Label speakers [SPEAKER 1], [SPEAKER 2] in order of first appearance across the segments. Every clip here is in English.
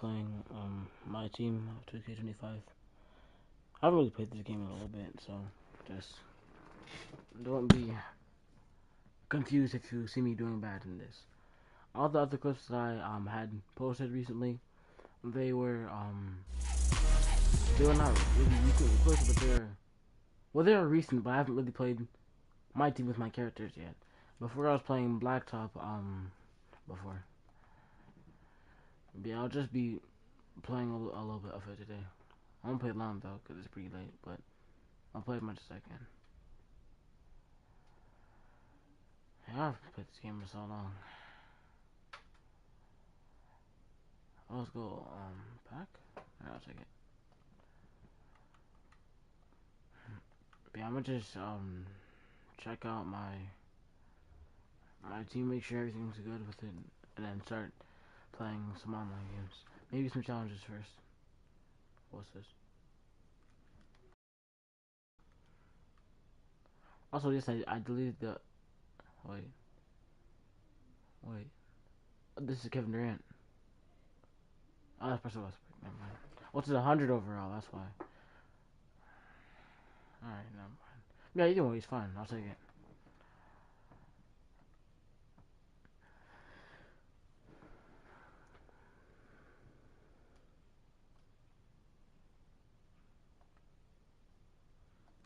[SPEAKER 1] playing my team of 2K25. I haven't really played this game in a little bit, so just don't be confused if you see me doing bad in this. All the other clips that I had posted recently, they were they were not really recent clips, but they were recent, but I haven't really played my team with my characters yet. Before I was playing Blacktop before. Yeah, I'll just be playing a little bit of it today. I won't play long though, cause it's pretty late, but I'll play as much as I can. Yeah, I've played this game for so long. Let's go, pack? Alright, I'll take it. But yeah, I'm gonna just, check out my team, make sure everything's good with it, and then start playing some online games. Maybe some challenges first. What's this? Also, yes, I deleted the, wait, wait. This is Kevin Durant. Oh, that's Russell Westbrook, never mind. What's it, 100 overall, that's why. Alright, never mind. Yeah, either way, he's fine, I'll take it.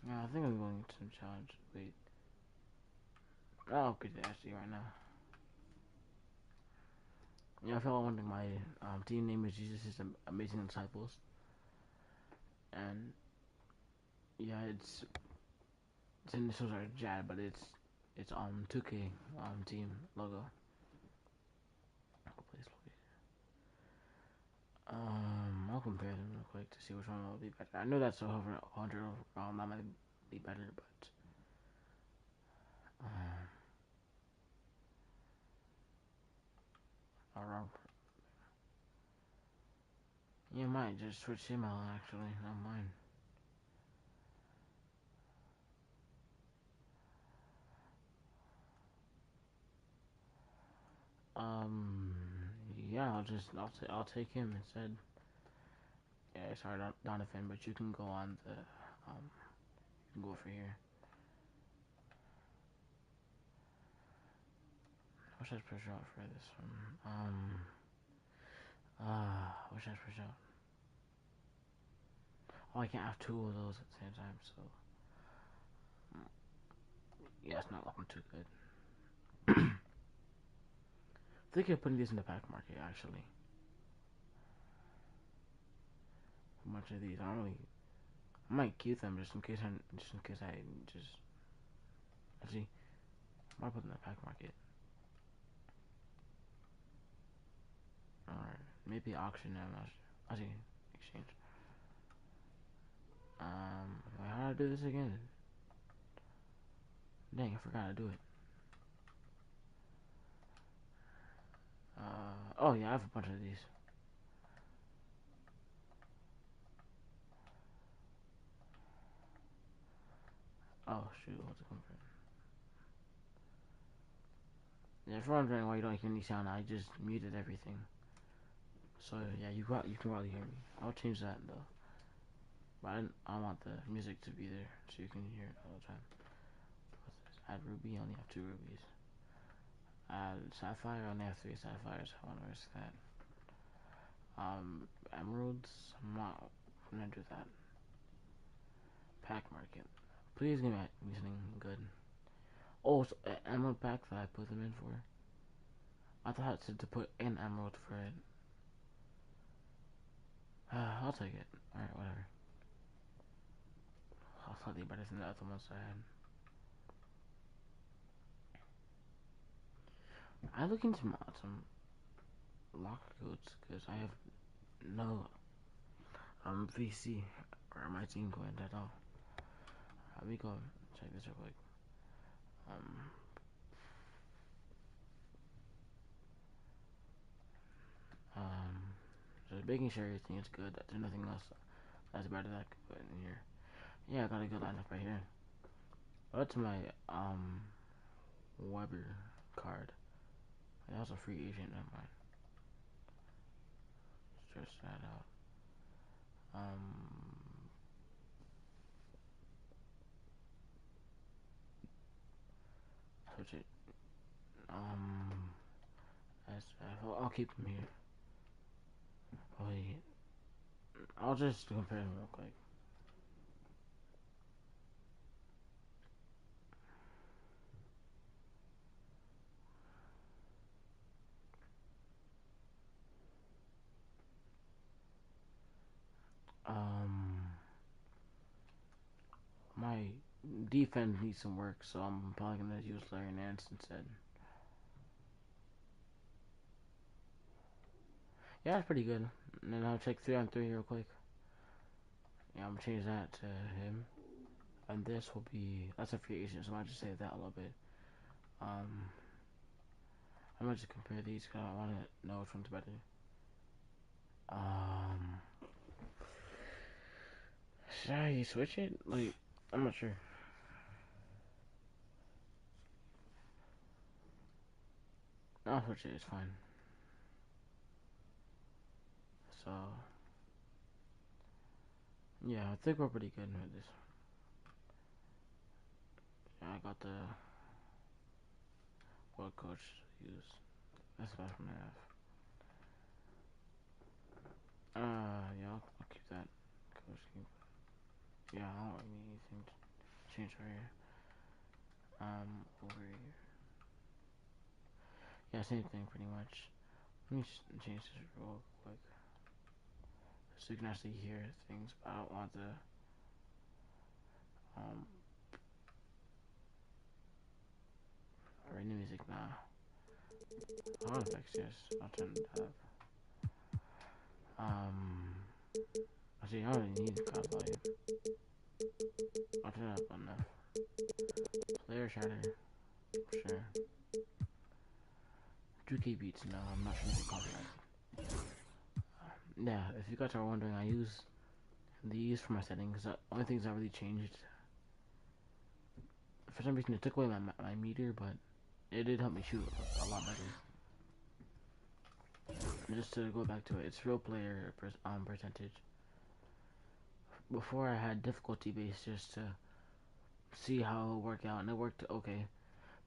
[SPEAKER 1] Yeah, I think I'm going to some challenge. Wait. Oh, good actually right now. Yeah, I felt wondering my team name is Jesus' Amazing Disciples. And yeah, its initials are Jad, but it's 2K team logo. Please, please. I'll compare them real quick to see which one will be better. I know that's a 100 overall, that might be better, but alright. You might just switch him out actually, not mine. Um, yeah, I'll take him instead. Yeah, sorry, Donovan, but you can go on the you can go over here. What should I push out for this one? What should I push out? Oh, I can't have two of those at the same time, so yeah, it's not looking too good. Thinking of putting these in the pack market actually. A bunch of these, I might keep them just in case I just actually I might put them in the pack market. Or maybe auction them. I see exchange. Wait, how do I do this again? Dang, I forgot to do it. Oh yeah, I have a bunch of these. Oh shoot, what's it coming from? Yeah, if you're wondering why you don't hear any sound, I just muted everything. So yeah, you can probably hear me. I'll change that though. But I want the music to be there so you can hear it all the time. What's this? Add ruby, I only have 2 rubies. Add sapphire, I only have 3 sapphires. I want to risk that. Emeralds, I'm not gonna do that. Pack market. Please give me something good. Oh, it's an emerald pack that I put them in for. I thought it said to put an emerald for it. I'll take it. Alright, whatever. I'll slightly better than the other ones I had. I look into some locker codes because I have no VC or my team coin at all. Let me go check this real quick. Um, um, just making sure everything is good. That there's nothing else that's better that I could put in here. Yeah, I got a good lineup right here. That's my Weber card. That was a free agent. Never mind. It's just Switch it. I'll keep them here. Wait, I'll just compare them real quick. My defense needs some work, so I'm probably gonna use Larry Nance instead. Yeah, that's pretty good. And then I'll check 3-on-3 real quick. Yeah, I'm gonna change that to him. And this will be, that's a free agent, so I might just save that a little bit. I'm gonna just compare these because I want to know which one's better. Um, should I switch it? Like, I'm not sure. I'll switch it. It's fine. So, yeah, I think we're pretty good with this. Yeah, I got the what coach to use. That's the best one I have. Yeah, I'll keep that. Coach, yeah, I don't really need anything to change over here. Over here. Yeah, same thing pretty much. Let me change this real quick so you can actually hear things. But I don't want the um radio music now. Sound effects, yes. I'll turn that up. Actually, I don't really need the cloud volume. I'll turn it up enough. Player shatter, sure. 2K beats, no, I'm not sure the contract. Yeah, if you guys are wondering, I use these for my settings. The only things that really changed, for some reason, it took away my meter, but it did help me shoot a lot better. Just to go back to it, it's real player percentage. Before I had difficulty based just to see how it would work out, and it worked okay.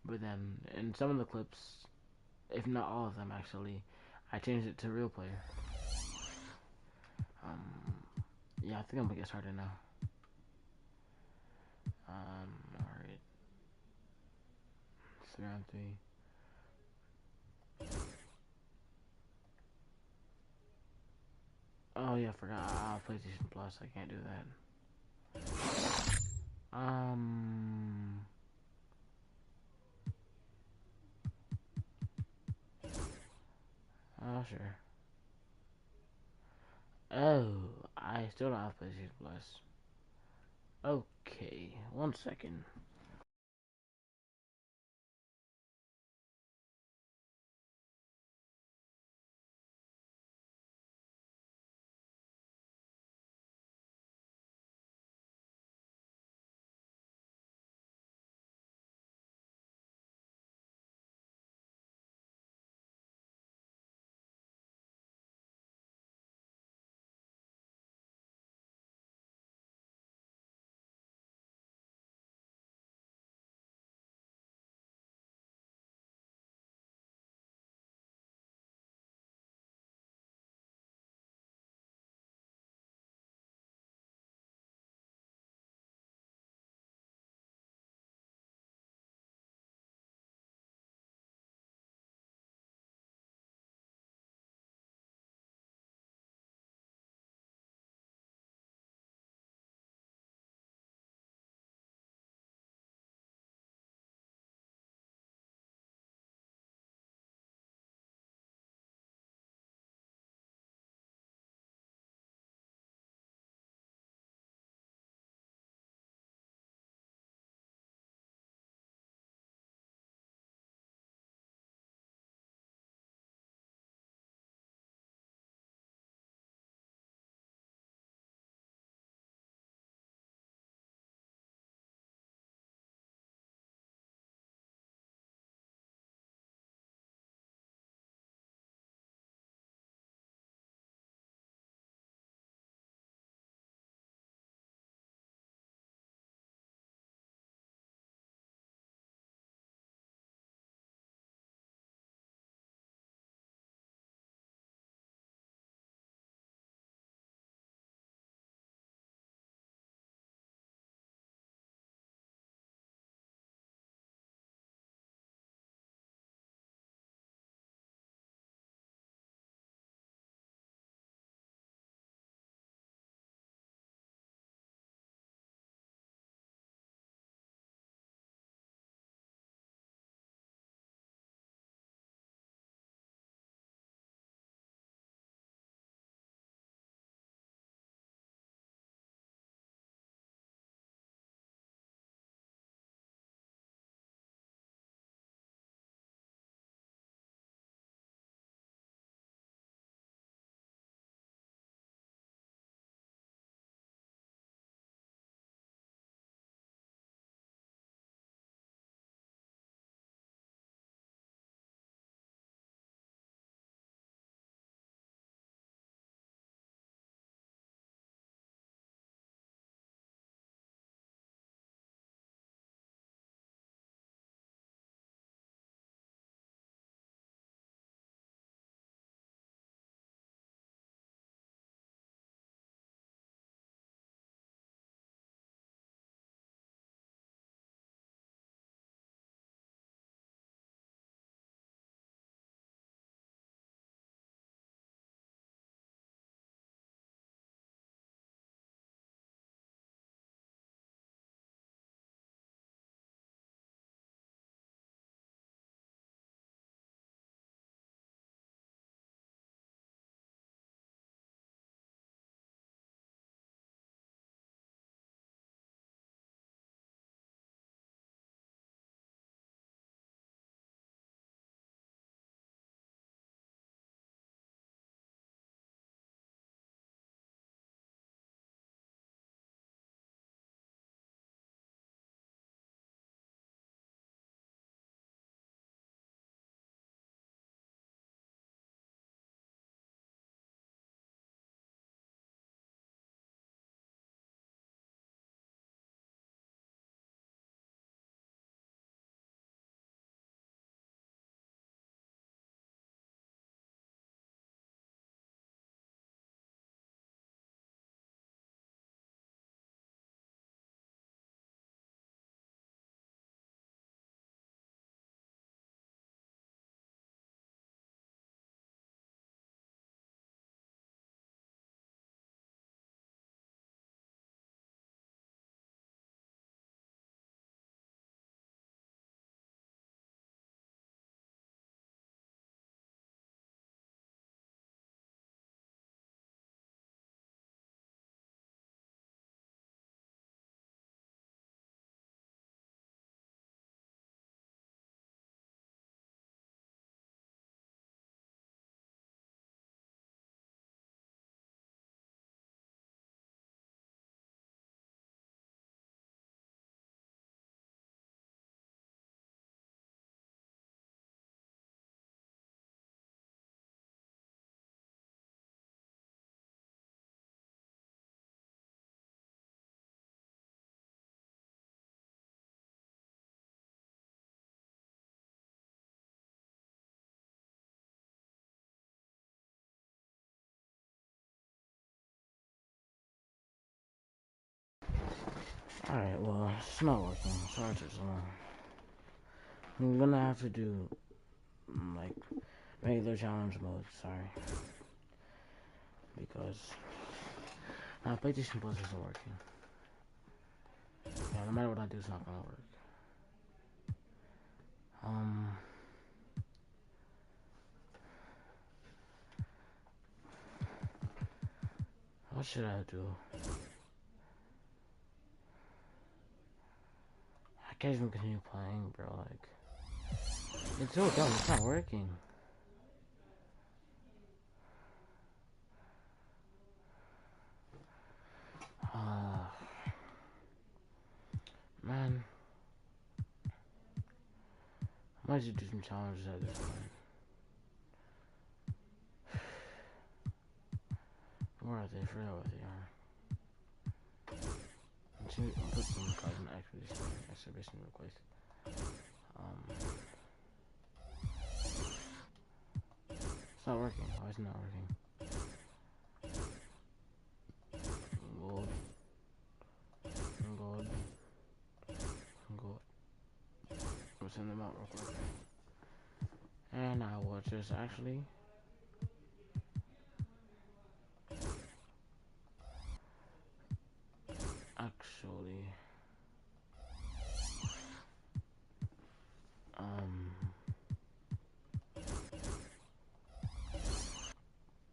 [SPEAKER 1] But then in some of the clips, if not all of them actually, I changed it to real player. Yeah, I think I'm gonna get started now. Alright. 3-on-3. Oh yeah, I forgot. PlayStation Plus. I can't do that. Oh sure. Oh, I still don't have PlayStation Plus. Okay, 1 second. Alright, well, it's not working. Sorry to so long. I'm gonna have to do, like, regular challenge mode, sorry. Because my PlayStation Plus isn't working. Yeah, no matter what I do, it's not gonna work. What should I do? I can't even continue playing, bro. Like, it's so dumb. It's not working. Man, I might just do some challenges at this point. Where are they? I forgot what they are. I'll put some cards in exhibition real quick. It's not working. Why is it not working? Gold. Gold. Gold. I'll send them out real quick. And I will just actually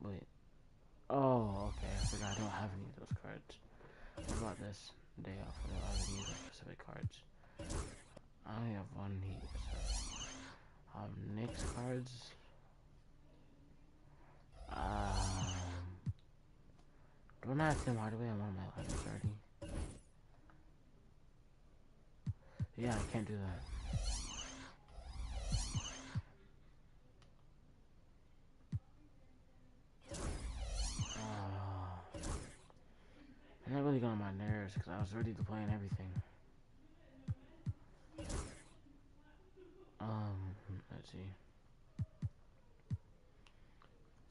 [SPEAKER 1] wait. Oh, okay. I forgot. I don't have any of those cards. What about this day off? I don't have any of those specific cards. I only have one here. So, Nick's cards. Don't I have Tim Hardaway on one of my items already? Yeah, I can't do that. I'm not really going on my nerves because I was ready to play and everything. Let's see.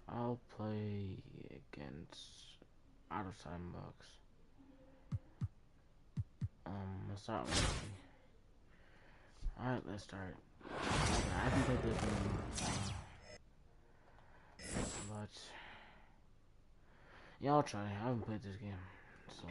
[SPEAKER 1] I'll play against out of time bucks. Let's start with me. Alright, let's start. Okay, I haven't played this game, but yeah, I'll try. I haven't played this game, so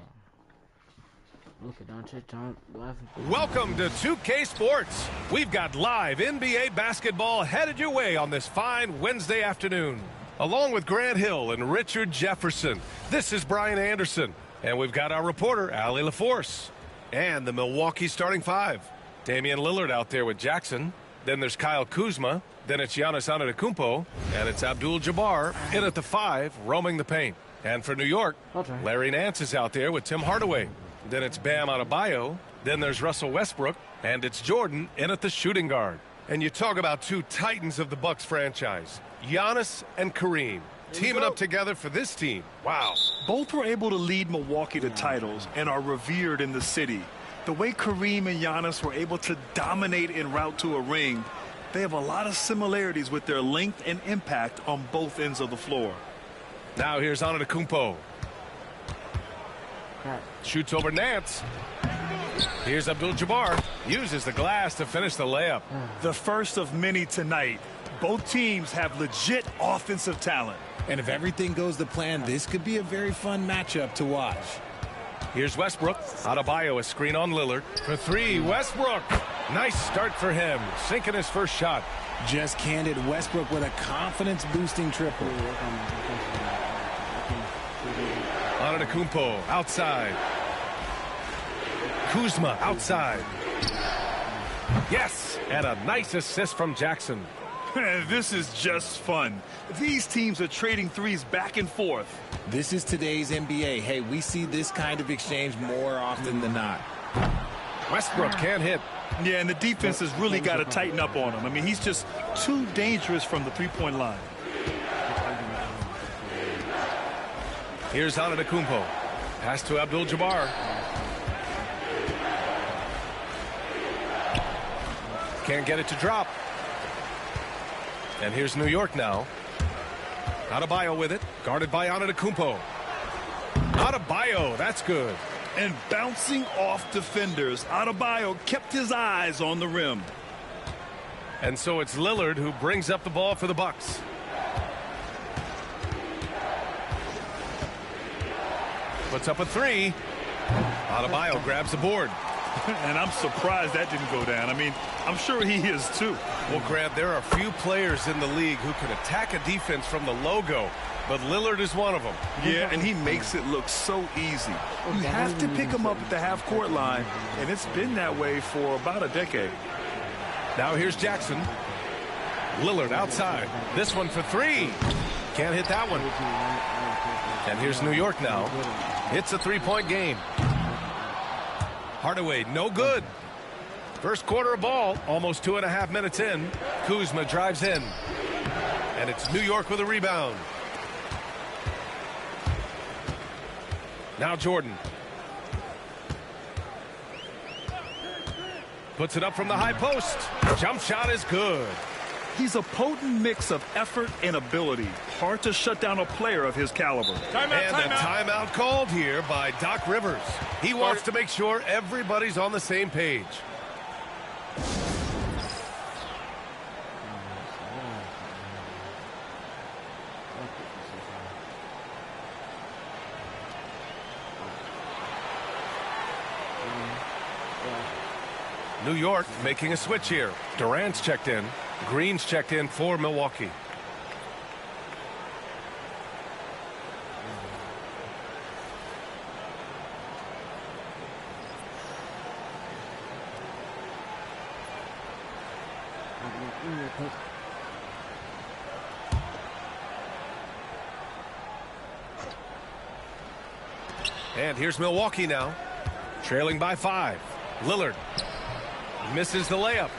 [SPEAKER 1] look at don't laugh.
[SPEAKER 2] Welcome to 2K Sports. We've got live NBA basketball headed your way on this fine Wednesday afternoon. Along with Grant Hill and Richard Jefferson, this is Brian Anderson, and we've got our reporter Allie LaForce and the Milwaukee starting five. Damian Lillard out there with Jackson. Then there's Kyle Kuzma. Then it's Giannis Antetokounmpo. And it's Abdul-Jabbar in at the 5, roaming the paint. And for New York, Larry Nance is out there with Tim Hardaway. Then it's Bam Adebayo. Then there's Russell Westbrook. And it's Jordan in at the shooting guard. And you talk about two titans of the Bucks franchise, Giannis and Kareem, teaming up together for this team. Wow.
[SPEAKER 3] Both were able to lead Milwaukee to titles and are revered in the city. The way Kareem and Giannis were able to dominate en route to a ring, they have a lot of similarities with their length and impact on both ends of the floor.
[SPEAKER 2] Now here's Antetokounmpo. Shoots over Nance. Here's Abdul-Jabbar. Uses the glass to finish the layup.
[SPEAKER 3] The first of many tonight. Both teams have legit offensive talent.
[SPEAKER 4] And if everything goes to plan, this could be a very fun matchup to watch.
[SPEAKER 2] Here's Westbrook. Adebayo, a screen on Lillard. For 3, Westbrook. Nice start for him. Sinking his first shot.
[SPEAKER 4] Just candid Westbrook with a confidence-boosting triple.
[SPEAKER 2] Antetokounmpo outside. Kuzma outside. Yes, and a nice assist from Jackson.
[SPEAKER 3] This is just fun. These teams are trading threes back and forth.
[SPEAKER 4] This is today's NBA. Hey, we see this kind of exchange more often than not.
[SPEAKER 2] Westbrook can't hit.
[SPEAKER 3] Yeah, and the defense has really got to tighten up on him. I mean, he's just too dangerous from the three-point line.
[SPEAKER 2] Here's Antetokounmpo. Pass to Abdul-Jabbar. Can't get it to drop. And here's New York now. Adebayo with it. Guarded by Antetokounmpo. Adebayo, that's good.
[SPEAKER 3] And bouncing off defenders, Adebayo kept his eyes on the rim.
[SPEAKER 2] And so it's Lillard who brings up the ball for the Bucks. Puts up a three. Adebayo grabs the board.
[SPEAKER 3] And I'm surprised that didn't go down. I mean, I'm sure he is too.
[SPEAKER 2] Well, Grant, there are few players in the league who can attack a defense from the logo, but Lillard is one of them.
[SPEAKER 3] Yeah, and he makes it look so easy. You have to pick him up at the half-court line, and it's been that way for about a decade.
[SPEAKER 2] Now here's Jackson. Lillard outside. This one for three. Can't hit that one. And here's New York now. It's a three-point game. Hardaway, no good. First quarter of ball, almost 2.5 minutes in. Kuzma drives in. And it's New York with a rebound. Now Jordan. Puts it up from the high post. Jump shot is good.
[SPEAKER 3] He's a potent mix of effort and ability. Hard to shut down a player of his caliber.
[SPEAKER 2] And a timeout called here by Doc Rivers. He wants to make sure everybody's on the same page. New York making a switch here. Durant's checked in. Green's checked in for Milwaukee. And here's Milwaukee now, trailing by 5. Lillard misses the layup.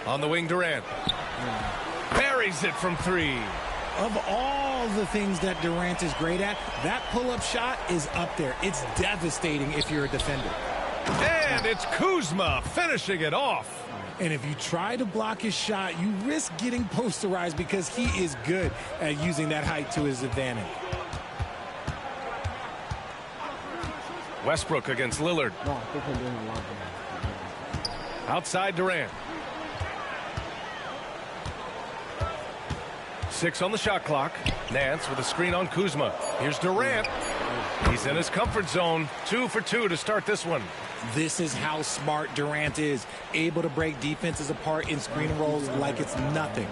[SPEAKER 2] On the wing, Durant buries it from 3.
[SPEAKER 4] Of all the things that Durant is great at, that pull-up shot is up there. It's devastating if you're a defender.
[SPEAKER 2] And it's Kuzma finishing it off.
[SPEAKER 4] And if you try to block his shot, you risk getting posterized because he is good at using that height to his advantage.
[SPEAKER 2] Westbrook against Lillard. Outside Durant. 6 on the shot clock. Nance with a screen on Kuzma. Here's Durant. He's in his comfort zone. 2 for 2 to start this one.
[SPEAKER 4] This is how smart Durant is. Able to break defenses apart in screen rolls like it's nothing.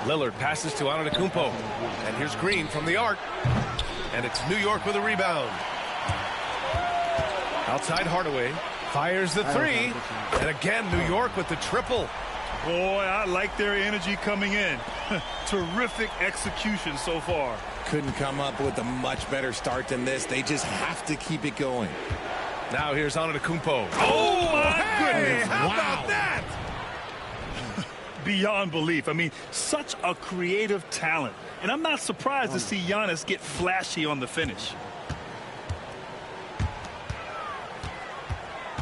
[SPEAKER 2] Lillard passes to Antetokounmpo. And here's Green from the arc. And it's New York with a rebound. Outside Hardaway. Fires the 3. And again, New York with the triple.
[SPEAKER 3] Boy, I like their energy coming in. Terrific execution so far.
[SPEAKER 4] Couldn't come up with a much better start than this. They just have to keep it going.
[SPEAKER 2] Now here's Antetokounmpo.
[SPEAKER 3] Oh, my goodness.
[SPEAKER 2] How
[SPEAKER 4] Wow.
[SPEAKER 2] about that?
[SPEAKER 3] Beyond belief. I mean, such a creative talent. And I'm not surprised to see Giannis get flashy on the finish.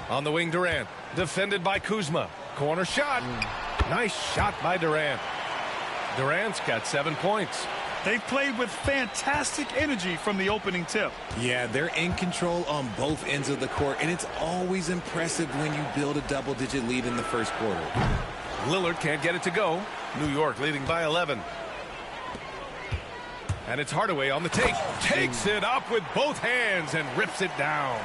[SPEAKER 2] On the wing, Durant. Defended by Kuzma. Corner shot. Nice shot by Durant. Durant's got 7 points.
[SPEAKER 3] They played with fantastic energy from the opening tip.
[SPEAKER 4] Yeah, they're in control on both ends of the court, and it's always impressive when you build a double-digit lead in the first quarter.
[SPEAKER 2] Lillard can't get it to go. New York leading by 11. And it's Hardaway on the take. Takes it up with both hands and rips it down.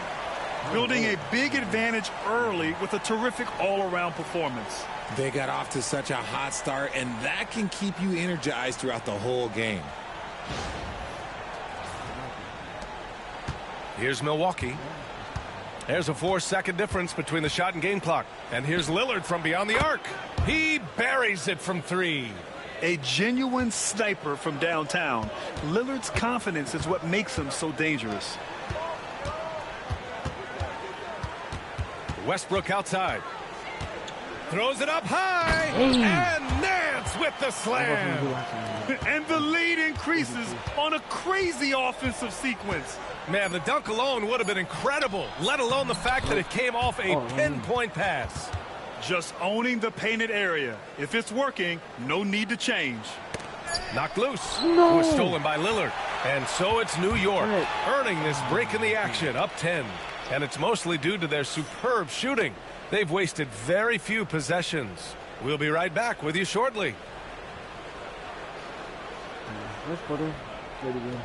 [SPEAKER 3] Building a big advantage early with a terrific all-around performance.
[SPEAKER 4] They got off to such a hot start, and that can keep you energized throughout the whole game.
[SPEAKER 2] Here's Milwaukee. There's a 4-second difference between the shot and game clock. And here's Lillard from beyond the arc. He buries it from 3.
[SPEAKER 3] A genuine sniper from downtown. Lillard's confidence is what makes him so dangerous.
[SPEAKER 2] Westbrook outside. Throws it up high. And Nance with the slam.
[SPEAKER 3] And the lead increases on a crazy offensive sequence.
[SPEAKER 2] Man, the dunk alone would have been incredible, let alone the fact that it came off a pinpoint pass.
[SPEAKER 3] Just owning the painted area. If it's working, no need to change.
[SPEAKER 2] Knocked loose.
[SPEAKER 1] No.
[SPEAKER 2] It was stolen by Lillard. And so it's New York earning this break in the action, up 10. And it's mostly due to their superb shooting. They've wasted very few possessions. We'll be right back with you shortly.
[SPEAKER 1] Let's put it. Play the game.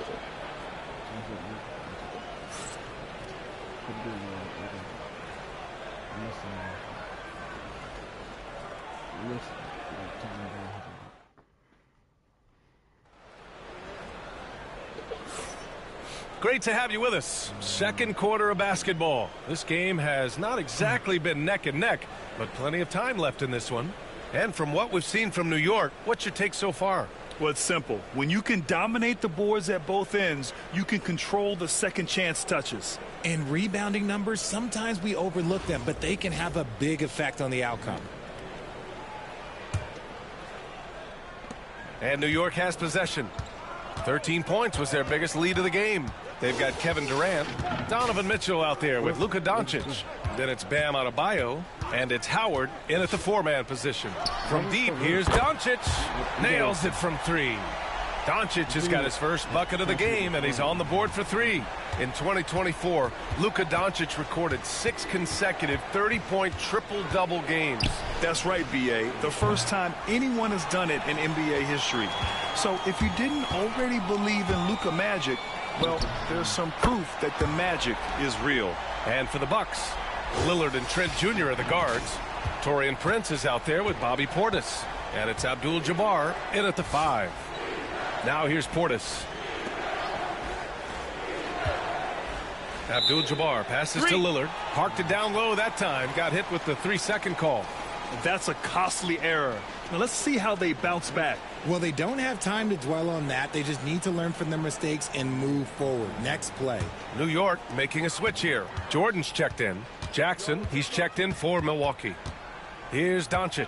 [SPEAKER 2] Great to have you with us. Second quarter of basketball. This game has not exactly been neck and neck, but plenty of time left in this one. And from what we've seen from New York, what's your take so far?
[SPEAKER 3] Well, it's simple. When you can dominate the boards at both ends, you can control the second chance touches.
[SPEAKER 4] And rebounding numbers, sometimes we overlook them, but they can have a big effect on the outcome.
[SPEAKER 2] And New York has possession. 13 points was their biggest lead of the game. They've got Kevin Durant, Donovan Mitchell out there with Luka Doncic. Then it's Bam Adebayo, and it's Howard in at the four-man position. From deep, here's Doncic. Nails it from three. Doncic has got his first bucket of the game, and he's on the board for three. In 2024, Luka Doncic recorded 6 consecutive 30-point triple-double games.
[SPEAKER 3] That's right, B.A. The first time anyone has done it in NBA history. So if you didn't already believe in Luka magic, well, there's some proof that the magic is real.
[SPEAKER 2] And for the Bucks, Lillard and Trent Jr. are the guards. Taurean Prince is out there with Bobby Portis. And it's Abdul-Jabbar in at the 5. Now here's Portis. Abdul-Jabbar passes to Lillard. Parked it down low that time. Got hit with the 3-second call.
[SPEAKER 3] That's a costly error. Now let's see how they bounce back.
[SPEAKER 4] Well, they don't have time to dwell on that. They just need to learn from their mistakes and move forward. Next play.
[SPEAKER 2] New York making a switch here. Jordan's checked in. Jackson, he's checked in for Milwaukee. Here's Doncic.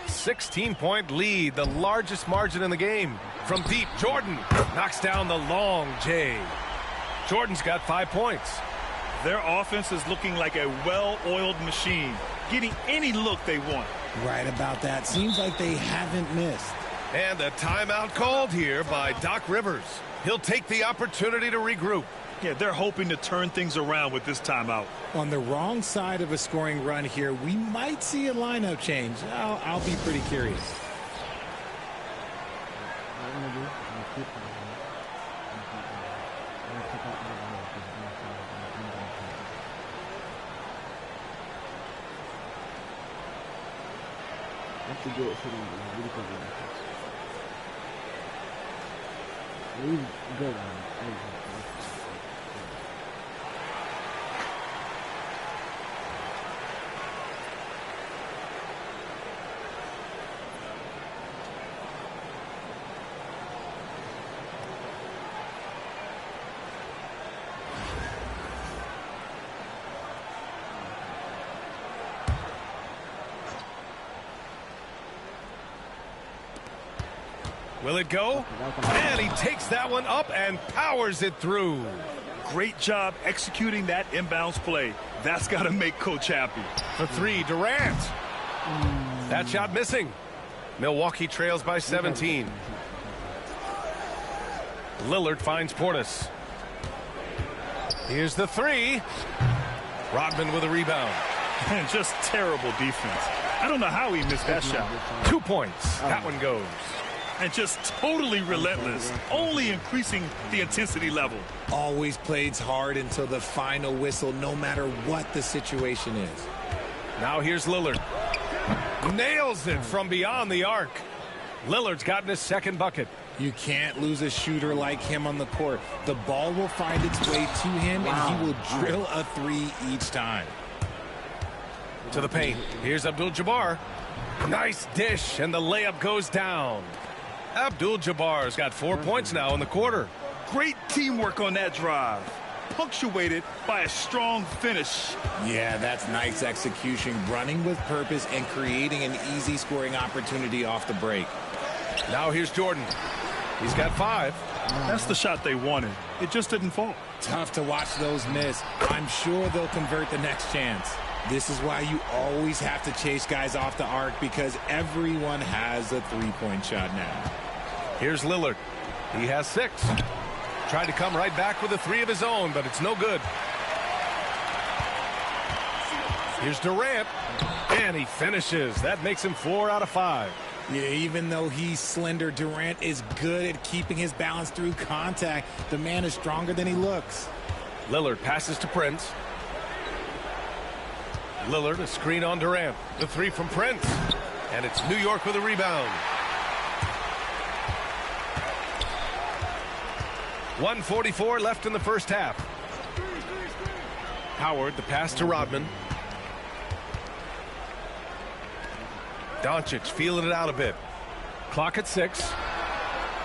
[SPEAKER 2] 16-point lead, the largest margin in the game. From deep, Jordan knocks down the long J. Jordan's got 5 points.
[SPEAKER 3] Their offense is looking like a well-oiled machine, getting any look they want.
[SPEAKER 4] Right about that. Seems like they haven't missed.
[SPEAKER 2] And a timeout called here by Doc Rivers. He'll take the opportunity to regroup.
[SPEAKER 3] Yeah, they're hoping to turn things around with this timeout.
[SPEAKER 4] On the wrong side of a scoring run here, we might see a lineup change. I'll be pretty curious.
[SPEAKER 1] To do it for them, really good.
[SPEAKER 2] Will it go? And he takes that one up and powers it through.
[SPEAKER 3] Great job executing that inbounds play. That's got to make Coach happy.
[SPEAKER 2] For three, Durant. That shot missing. Milwaukee trails by 17. Lillard finds Portis. Here's the three. Rodman with a rebound.
[SPEAKER 3] And just terrible defense. I don't know how he missed that shot.
[SPEAKER 2] 2 points. That one goes.
[SPEAKER 3] And just totally relentless, only increasing the intensity level.
[SPEAKER 4] Always plays hard until the final whistle, no matter what the situation is.
[SPEAKER 2] Now here's Lillard. Nails it from beyond the arc. Lillard's gotten his second bucket.
[SPEAKER 4] You can't lose a shooter like him on the court. The ball will find its way to him, and he will drill a three each time.
[SPEAKER 2] To the paint. Here's Abdul-Jabbar. Nice dish, and the layup goes down. Abdul-Jabbar's got 4 points now in the quarter.
[SPEAKER 3] Great teamwork on that drive, punctuated by a strong finish.
[SPEAKER 4] Yeah, that's nice execution, running with purpose and creating an easy scoring opportunity off the break.
[SPEAKER 2] Now here's Jordan. He's got 5.
[SPEAKER 3] That's the shot they wanted. It just didn't fall.
[SPEAKER 4] Tough to watch those miss. I'm sure they'll convert the next chance. This is why you always have to chase guys off the arc, because everyone has a three-point shot now.
[SPEAKER 2] Here's Lillard. He has 6. Tried to come right back with a 3 of his own, but it's no good. Here's Durant, and he finishes. That makes him 4 out of 5.
[SPEAKER 4] Yeah, even though he's slender, Durant is good at keeping his balance through contact. The man is stronger than he looks.
[SPEAKER 2] Lillard passes to Prince. Lillard, a screen on Durant. The 3 from Prince. And it's New York with a rebound. 1:44 left in the first half. Howard, the pass to Rodman. Doncic feeling it out a bit. Clock at 6.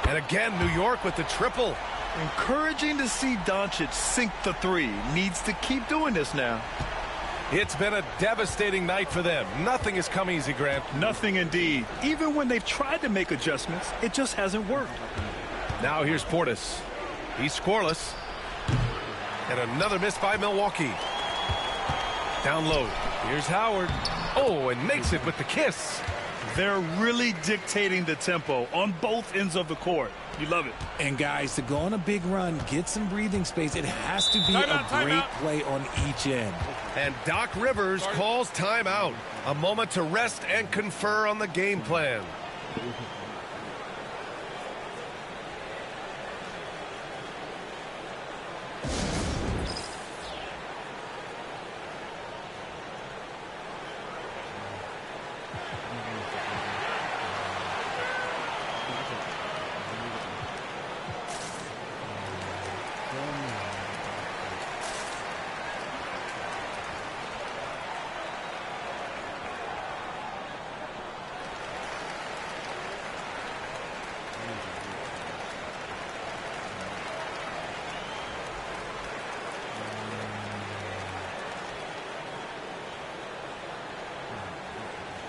[SPEAKER 2] And again, New York with the triple.
[SPEAKER 3] Encouraging to see Doncic sink the 3. Needs to keep doing this now.
[SPEAKER 2] It's been a devastating night for them. Nothing has come easy, Grant.
[SPEAKER 3] Nothing indeed. Even when they've tried to make adjustments, it just hasn't worked.
[SPEAKER 2] Now here's Portis. He's scoreless. And another miss by Milwaukee. Down low. Here's Howard. Oh, and makes it with the kiss.
[SPEAKER 3] They're really dictating the tempo on both ends of the court. You love it.
[SPEAKER 4] And guys, to go on a big run, get some breathing space, it has to be a great play on each end.
[SPEAKER 2] And Doc Rivers calls timeout. A moment to rest and confer on the game plan.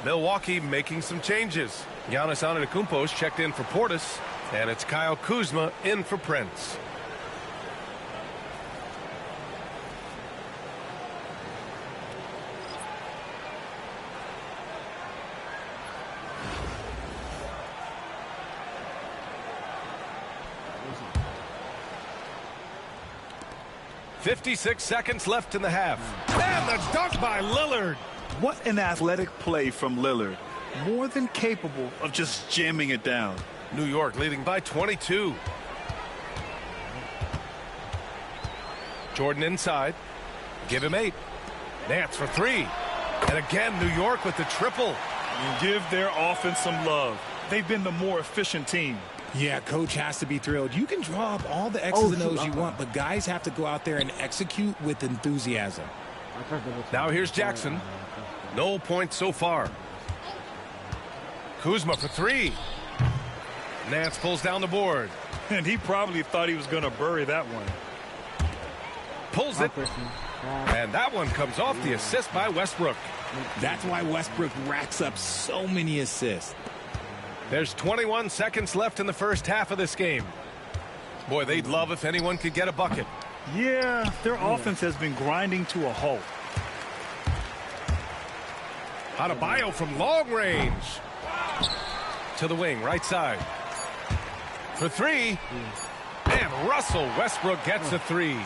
[SPEAKER 2] Milwaukee making some changes. Giannis Antetokounmpo's checked in for Portis, and it's Kyle Kuzma in for Prince. .56 seconds left in the half. And the dunk by Lillard.
[SPEAKER 3] What an athletic play from Lillard. More than capable of just jamming it down.
[SPEAKER 2] New York leading by 22. Jordan inside. Give him 8. Nance for 3. And again, New York with the triple.
[SPEAKER 3] And give their offense some love. They've been the more efficient team.
[SPEAKER 4] Yeah, coach has to be thrilled. You can draw up all the X's and O's you want, but guys have to go out there and execute with enthusiasm.
[SPEAKER 2] Now here's Jackson. No points so far. Kuzma for 3. Nance pulls down the board.
[SPEAKER 3] And he probably thought he was going to bury that one.
[SPEAKER 2] Pulls it. And that one comes off the assist by Westbrook.
[SPEAKER 4] That's why Westbrook racks up so many assists.
[SPEAKER 2] There's 21 seconds left in the first half of this game. Boy, they'd love if anyone could get a bucket.
[SPEAKER 3] Yeah, their offense has been grinding to a halt.
[SPEAKER 2] Adebayo from long range. To the wing, right side. For 3. And Russell Westbrook gets a 3.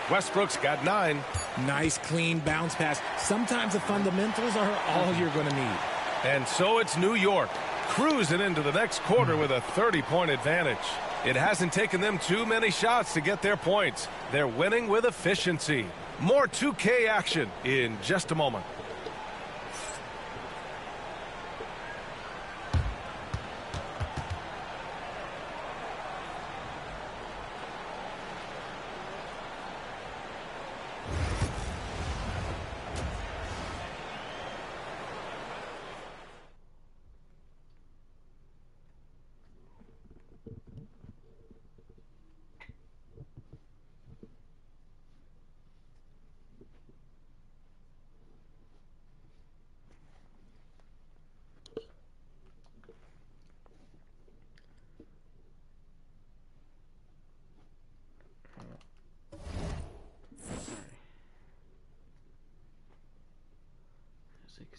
[SPEAKER 2] Westbrook's got 9.
[SPEAKER 4] Nice, clean bounce pass. Sometimes the fundamentals are all you're going to need.
[SPEAKER 2] And so it's New York cruising into the next quarter with a 30-point advantage. It hasn't taken them too many shots to get their points. They're winning with efficiency. More 2K action in just a moment.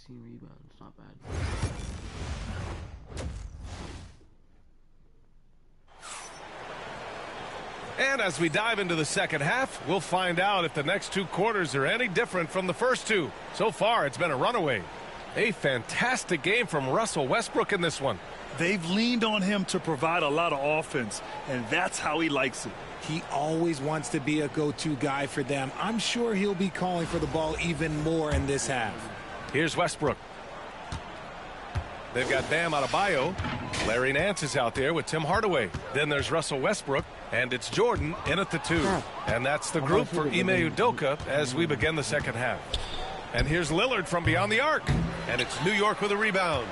[SPEAKER 1] Rebounds, not bad.
[SPEAKER 2] And as we dive into the second half, we'll find out if the next 2 quarters are any different from the first 2. So far, it's been a runaway. A fantastic game from Russell Westbrook in this one.
[SPEAKER 3] They've leaned on him to provide a lot of offense, and that's how he likes it.
[SPEAKER 4] He always wants to be a go-to guy for them. I'm sure he'll be calling for the ball even more in this half.
[SPEAKER 2] Here's Westbrook. They've got Bam Adebayo. Larry Nance is out there with Tim Hardaway. Then there's Russell Westbrook, and it's Jordan in at the 2. And that's the group for Ime Udoka as we begin the second half. And here's Lillard from beyond the arc. And it's New York with a rebound.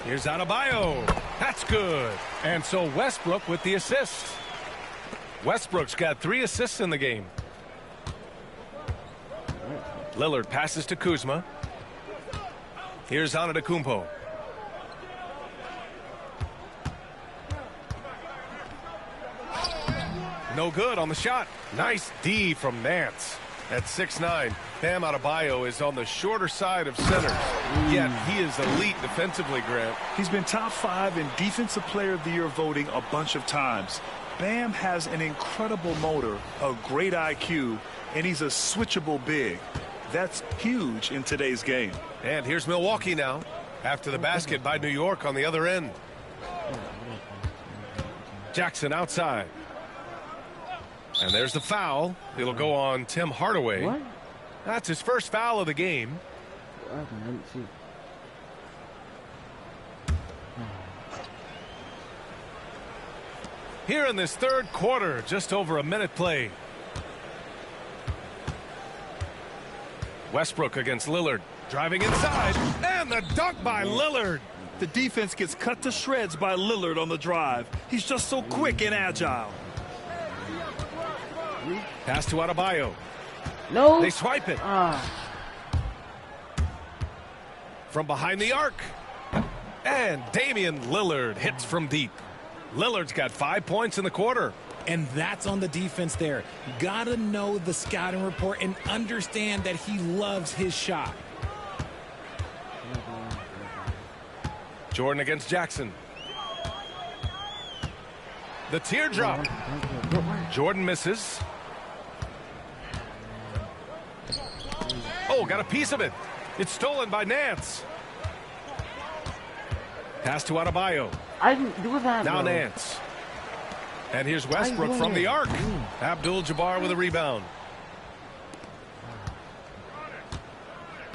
[SPEAKER 2] Here's Adebayo. That's good. And so Westbrook with the assist. Westbrook's got 3 assists in the game. Lillard passes to Kuzma. Here's Antetokounmpo. No good on the shot. Nice D from Nance. At 6'9", Bam Adebayo is on the shorter side of centers. Yet he is elite defensively, Grant.
[SPEAKER 3] He's been top 5 in Defensive Player of the Year voting a bunch of times. Bam has an incredible motor, a great IQ, and he's a switchable big. That's huge in today's game.
[SPEAKER 2] And here's Milwaukee now, after the basket by New York on the other end. Jackson outside. And there's the foul. It'll go on Tim Hardaway.
[SPEAKER 1] What?
[SPEAKER 2] That's his first foul of the game. Here in this third quarter, just over a minute played. Westbrook against Lillard. Driving inside. And the dunk by Lillard.
[SPEAKER 3] The defense gets cut to shreds by Lillard on the drive. He's just so quick and agile.
[SPEAKER 2] Pass to Adebayo.
[SPEAKER 1] No.
[SPEAKER 2] They swipe it. From behind the arc. And Damian Lillard hits from deep. Lillard's got 5 points in the quarter.
[SPEAKER 4] And that's on the defense there. Gotta know the scouting report and understand that he loves his shot.
[SPEAKER 2] Jordan against Jackson. The teardrop. Jordan misses. Oh, got a piece of it. It's stolen by Nance. Pass to Adebayo.
[SPEAKER 1] I didn't do that.
[SPEAKER 2] Now
[SPEAKER 1] bro.
[SPEAKER 2] Nance. And here's Westbrook from the arc. Abdul-Jabbar with a rebound.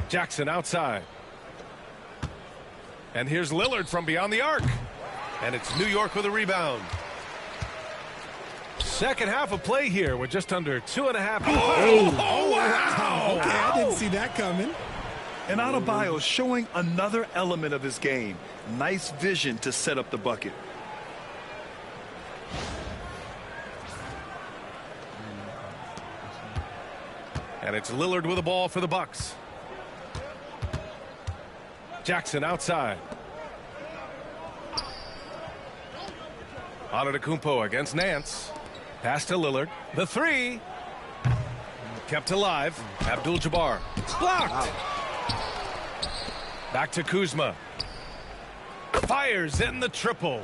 [SPEAKER 2] Jackson outside. And here's Lillard from beyond the arc. And it's New York with a rebound. Second half of play here with just under 2.5.
[SPEAKER 4] Oh, wow. Okay, I didn't see that coming.
[SPEAKER 3] And Adebayo showing another element of his game. Nice vision to set up the bucket.
[SPEAKER 2] And it's Lillard with the ball for the Bucks. Jackson outside. Antetokounmpo against Nance. Pass to Lillard. The 3. Kept alive. Abdul-Jabbar. Blocked. Back to Kuzma. Fires in the triple.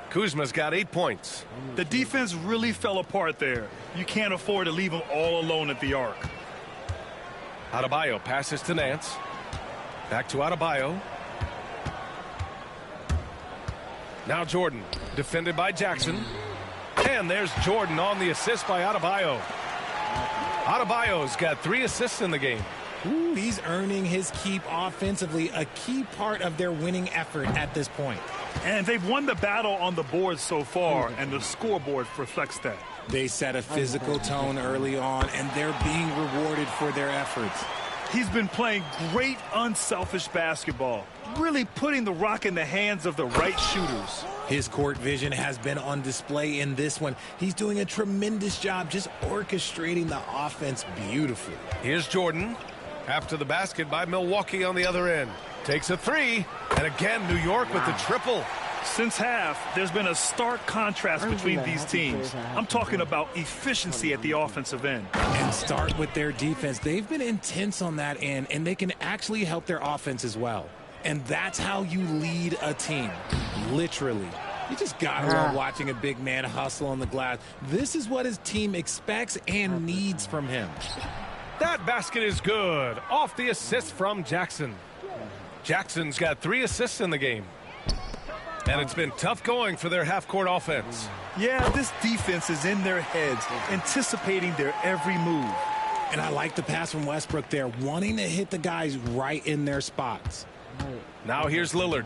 [SPEAKER 2] Kuzma's got 8 points.
[SPEAKER 3] The defense really fell apart there. You can't afford to leave them all alone at the arc.
[SPEAKER 2] Adebayo passes to Nance. Back to Adebayo. Now Jordan, defended by Jackson. And there's Jordan on the assist by Adebayo. Adebayo's got 3 assists in the game.
[SPEAKER 4] Ooh, he's earning his keep offensively, a key part of their winning effort at this point.
[SPEAKER 3] And they've won the battle on the board so far, and the scoreboard reflects that.
[SPEAKER 4] They set a physical tone early on, and they're being rewarded for their efforts.
[SPEAKER 3] He's been playing great, unselfish basketball, really putting the rock in the hands of the right shooters.
[SPEAKER 4] His court vision has been on display in this one. He's doing a tremendous job just orchestrating the offense beautifully.
[SPEAKER 2] Here's Jordan. After the basket by Milwaukee on the other end. Takes a 3. And again, New York with the triple.
[SPEAKER 3] Since half, there's been a stark contrast between these teams. I'm talking about efficiency at the offensive end.
[SPEAKER 4] And start with their defense. They've been intense on that end, and they can actually help their offense as well. And that's how you lead a team, literally. You just gotta love watching a big man hustle on the glass. This is what his team expects and needs from him.
[SPEAKER 2] That basket is good. Off the assist from Jackson. Jackson's got 3 assists in the game. And it's been tough going for their half-court offense.
[SPEAKER 3] Yeah, this defense is in their heads, anticipating their every move.
[SPEAKER 4] And I like the pass from Westbrook there, wanting to hit the guys right in their spots.
[SPEAKER 2] Now here's Lillard.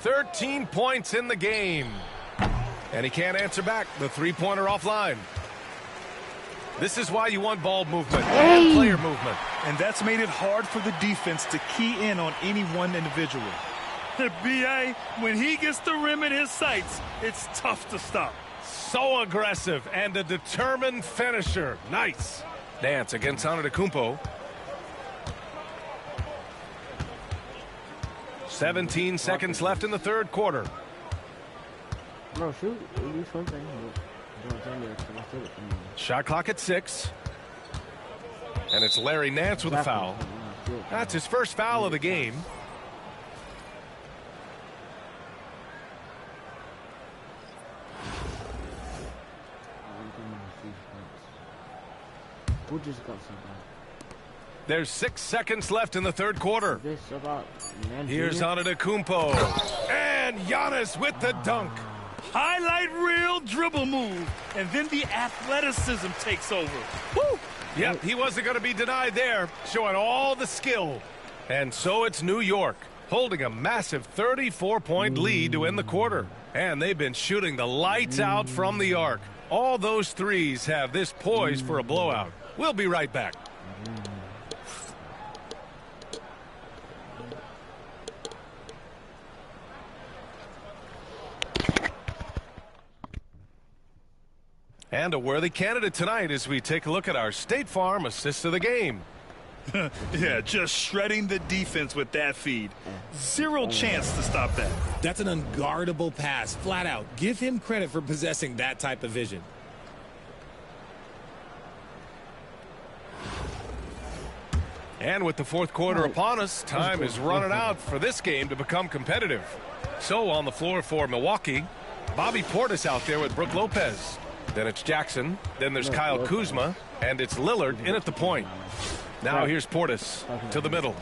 [SPEAKER 2] 13 points in the game. And he can't answer back. The three-pointer offline. This is why you want ball movement and player movement.
[SPEAKER 3] And that's made it hard for the defense to key in on any one individual. B.A., when he gets the rim in his sights, it's tough to stop.
[SPEAKER 2] So aggressive and a determined finisher. Nice. Dance against Antetokounmpo. 17 seconds left in the third quarter.
[SPEAKER 1] Bro, shoot. Do something.
[SPEAKER 2] Shot clock at 6. And it's Larry Nance with a foul. That's his first foul of the game.
[SPEAKER 1] Who just got something?
[SPEAKER 2] There's 6 seconds left in the third quarter.
[SPEAKER 1] This about
[SPEAKER 2] Here's Antetokounmpo. And Giannis with the dunk.
[SPEAKER 3] Highlight reel dribble move, and then the athleticism takes over.
[SPEAKER 2] Woo! Yep, he wasn't going to be denied there, showing all the skill. And so it's New York, holding a massive 34-point lead to end the quarter. And they've been shooting the lights out from the arc. All those threes have this poised for a blowout. We'll be right back. And a worthy candidate tonight as we take a look at our State Farm assist of the game.
[SPEAKER 3] Yeah, just shredding the defense with that feed. Zero chance to stop that.
[SPEAKER 4] That's an unguardable pass, flat out. Give him credit for possessing that type of vision.
[SPEAKER 2] And with the fourth quarter upon us, time is running out for this game to become competitive. So on the floor for Milwaukee, Bobby Portis out there with Brook Lopez. Then it's Jackson. Then there's Kyle Kuzma. And it's Lillard in at the point. Now here's Portis to the middle.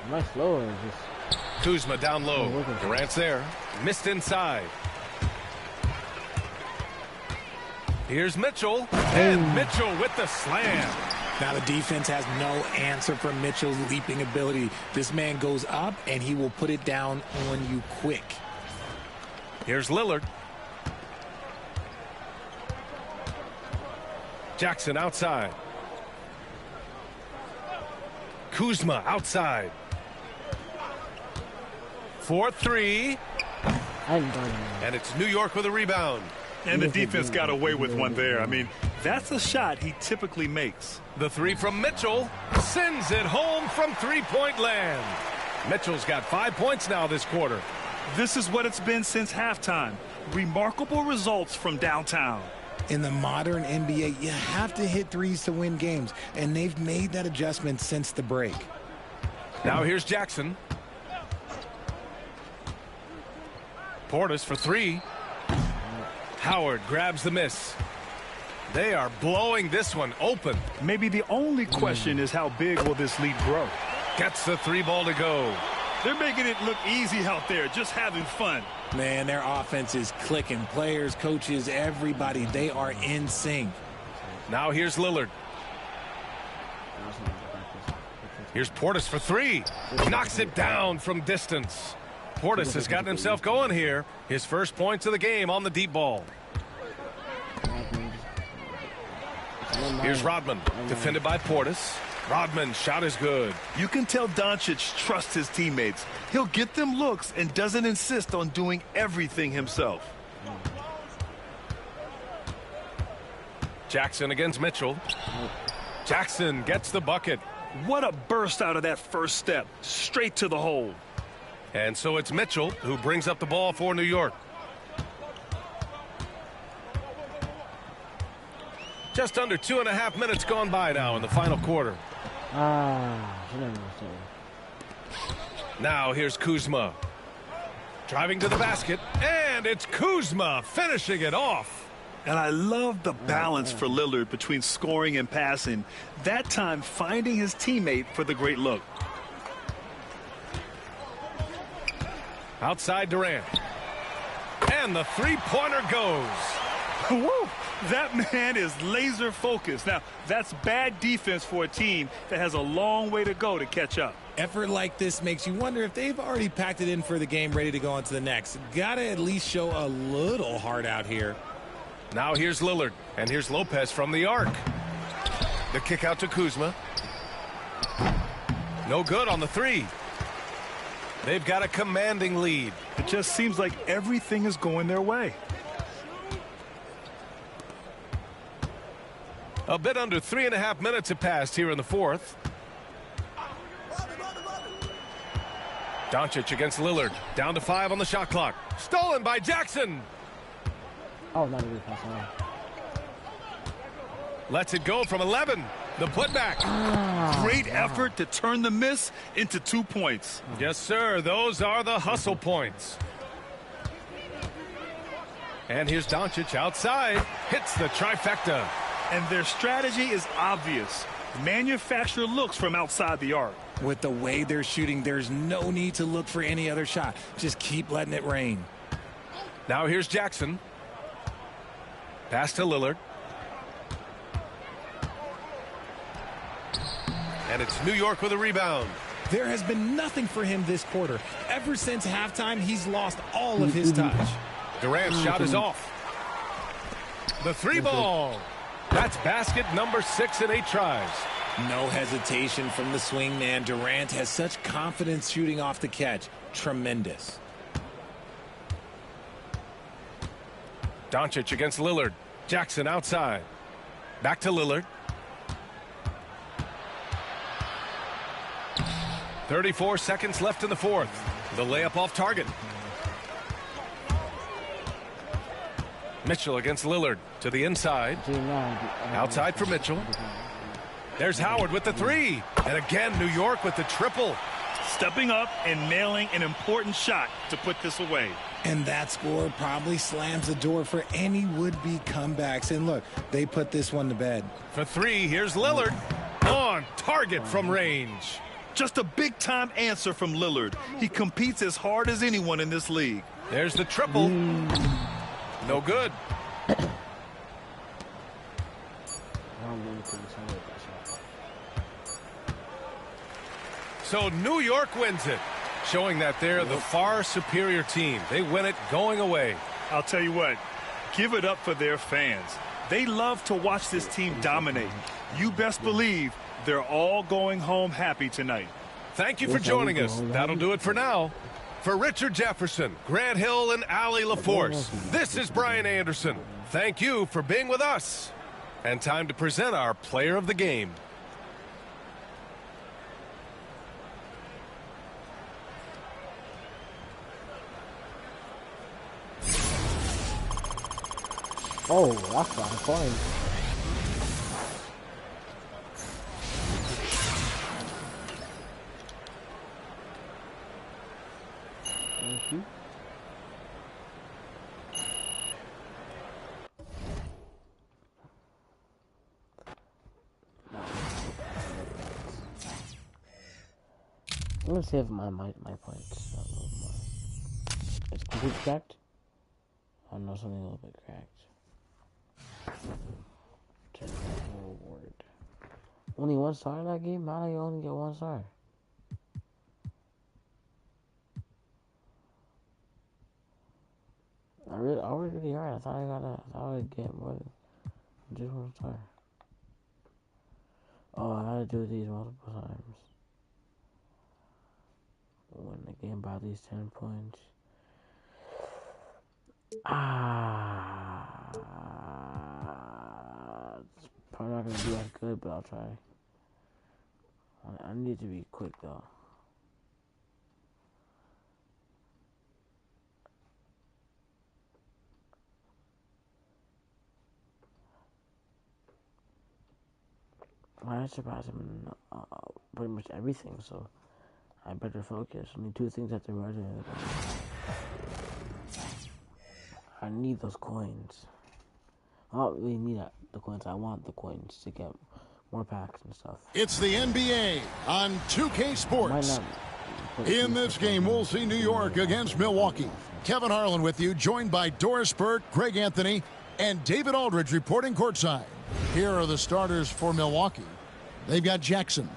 [SPEAKER 1] My floor is just...
[SPEAKER 2] Kuzma down low. Durant's there. Missed inside. Here's Mitchell. And Mitchell with the slam.
[SPEAKER 4] Now the defense has no answer for Mitchell's leaping ability. This man goes up and he will put it down on you quick.
[SPEAKER 2] Here's Lillard. Jackson outside. Kuzma outside. 4-3. And it's New York with a rebound.
[SPEAKER 3] And the defense got away with one there. I mean, that's a shot he typically makes.
[SPEAKER 2] The three from Mitchell sends it home from three-point land. Mitchell's got 5 points now this quarter.
[SPEAKER 3] This is what it's been since halftime. Remarkable results from downtown.
[SPEAKER 4] In the modern NBA, you have to hit threes to win games, and they've made that adjustment since the break.
[SPEAKER 2] Now here's Jackson. Portis for 3. Howard grabs the miss. They are blowing this one open.
[SPEAKER 3] Maybe the only question is how big will this lead grow?
[SPEAKER 2] Gets the 3 ball to go.
[SPEAKER 3] They're making it look easy out there, just having fun.
[SPEAKER 4] Man, their offense is clicking. Players, coaches, everybody, they are in sync.
[SPEAKER 2] Now here's Lillard. Here's Portis for 3. Knocks it down from distance. Portis has gotten himself going here. His first points of the game on the deep ball. Here's Rodman, defended by Portis. Rodman's shot is good.
[SPEAKER 3] You can tell Doncic trusts his teammates. He'll get them looks and doesn't insist on doing everything himself.
[SPEAKER 2] Jackson against Mitchell. Jackson gets the bucket.
[SPEAKER 3] What a burst out of that first step. Straight to the hole.
[SPEAKER 2] And so it's Mitchell who brings up the ball for New York. Just under 2.5 minutes gone by now in the final quarter. Now here's Kuzma. Driving to the basket, and it's Kuzma finishing it off.
[SPEAKER 3] And I love the balance for Lillard between scoring and passing. That time finding his teammate for the great look.
[SPEAKER 2] Outside Durant. And the three-pointer goes.
[SPEAKER 3] Woo! That man is laser focused. Now, that's bad defense for a team that has a long way to go to catch up.
[SPEAKER 4] Effort like this makes you wonder if they've already packed it in for the game, ready to go on to the next. Gotta at least show a little heart out here.
[SPEAKER 2] Now here's Lillard, and here's Lopez from the arc. The kick out to Kuzma. No good on the three. They've got a commanding lead.
[SPEAKER 3] It just seems like everything is going their way.
[SPEAKER 2] A bit under 3.5 minutes have passed here in the fourth. Doncic against Lillard. Down to 5 on the shot clock. Stolen by Jackson.
[SPEAKER 1] Oh, not a good pass.
[SPEAKER 2] Lets it go from 11. The putback.
[SPEAKER 3] Great effort to turn the miss into 2 points.
[SPEAKER 2] Yes, sir. Those are the hustle points. And here's Doncic outside. Hits the trifecta.
[SPEAKER 3] And their strategy is obvious. Manufacture looks from outside the arc.
[SPEAKER 4] With the way they're shooting, there's no need to look for any other shot. Just keep letting it rain.
[SPEAKER 2] Now here's Jackson. Pass to Lillard. And it's New York with a rebound.
[SPEAKER 4] There has been nothing for him this quarter. Ever since halftime, he's lost all of his touch.
[SPEAKER 2] Durant's shot is off. The three ball. That's basket number 6 in 8 tries.
[SPEAKER 4] No hesitation from the swing man. Durant has such confidence shooting off the catch. Tremendous.
[SPEAKER 2] Doncic against Lillard. Jackson outside. Back to Lillard. 34 seconds left in the fourth. The layup off target. Mitchell against Lillard to the inside. Outside for Mitchell. There's Howard with the three. And again, New York with the triple.
[SPEAKER 3] Stepping up and nailing an important shot to put this away.
[SPEAKER 4] And that score probably slams the door for any would-be comebacks. And look, they put this one to bed.
[SPEAKER 2] For three, here's Lillard. On target from range.
[SPEAKER 3] Just a big-time answer from Lillard. He competes as hard as anyone in this league.
[SPEAKER 2] There's the triple. No good. So New York wins it, showing that they're the far superior team. They win it going away.
[SPEAKER 3] I'll tell you what, give it up for their fans. They love to watch this team dominate. You best believe they're all going home happy tonight.
[SPEAKER 2] Thank you for joining us. That'll do it for now. For Richard Jefferson, Grant Hill, and Allie LaForce, this is Brian Anderson. Thank you for being with us. And time to present our player of the game.
[SPEAKER 1] Oh, that's fine. Thank you. I'm gonna save my points a little more. It's completely cracked. I know something a little bit cracked. Reward. Only 1 star in that game? How do you only get 1 star? I worked really hard. I thought I would get more than just 1 star. Oh, I gotta do these multiple times. Win the game by at least 10 points. It's probably not gonna be as good, but I'll try. I need to be quick though. I surpass him in pretty much everything, so I better focus. Only 2 things at the right. I need those coins. I don't really need the coins. I want the coins to get more packs and stuff.
[SPEAKER 5] It's the NBA on 2K Sports. In this game, we'll see New York against Milwaukee. Kevin Harlan with you, joined by Doris Burke, Greg Anthony, and David Aldridge reporting courtside. Here are the starters for Milwaukee. They've got Jackson.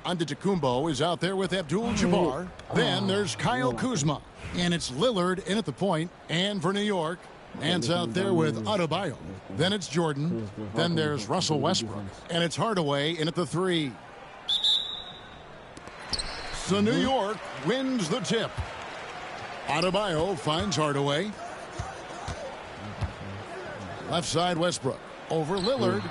[SPEAKER 5] Antetokounmpo is out there with Abdul-Jabbar. Then there's Kyle Kuzma. And it's Lillard in at the point. And for New York, Nance out there with Adebayo. Then it's Jordan. Then there's Russell Westbrook. And it's Hardaway in at the 3. So New York wins the tip. Adebayo finds Hardaway. Left side Westbrook. Over Lillard.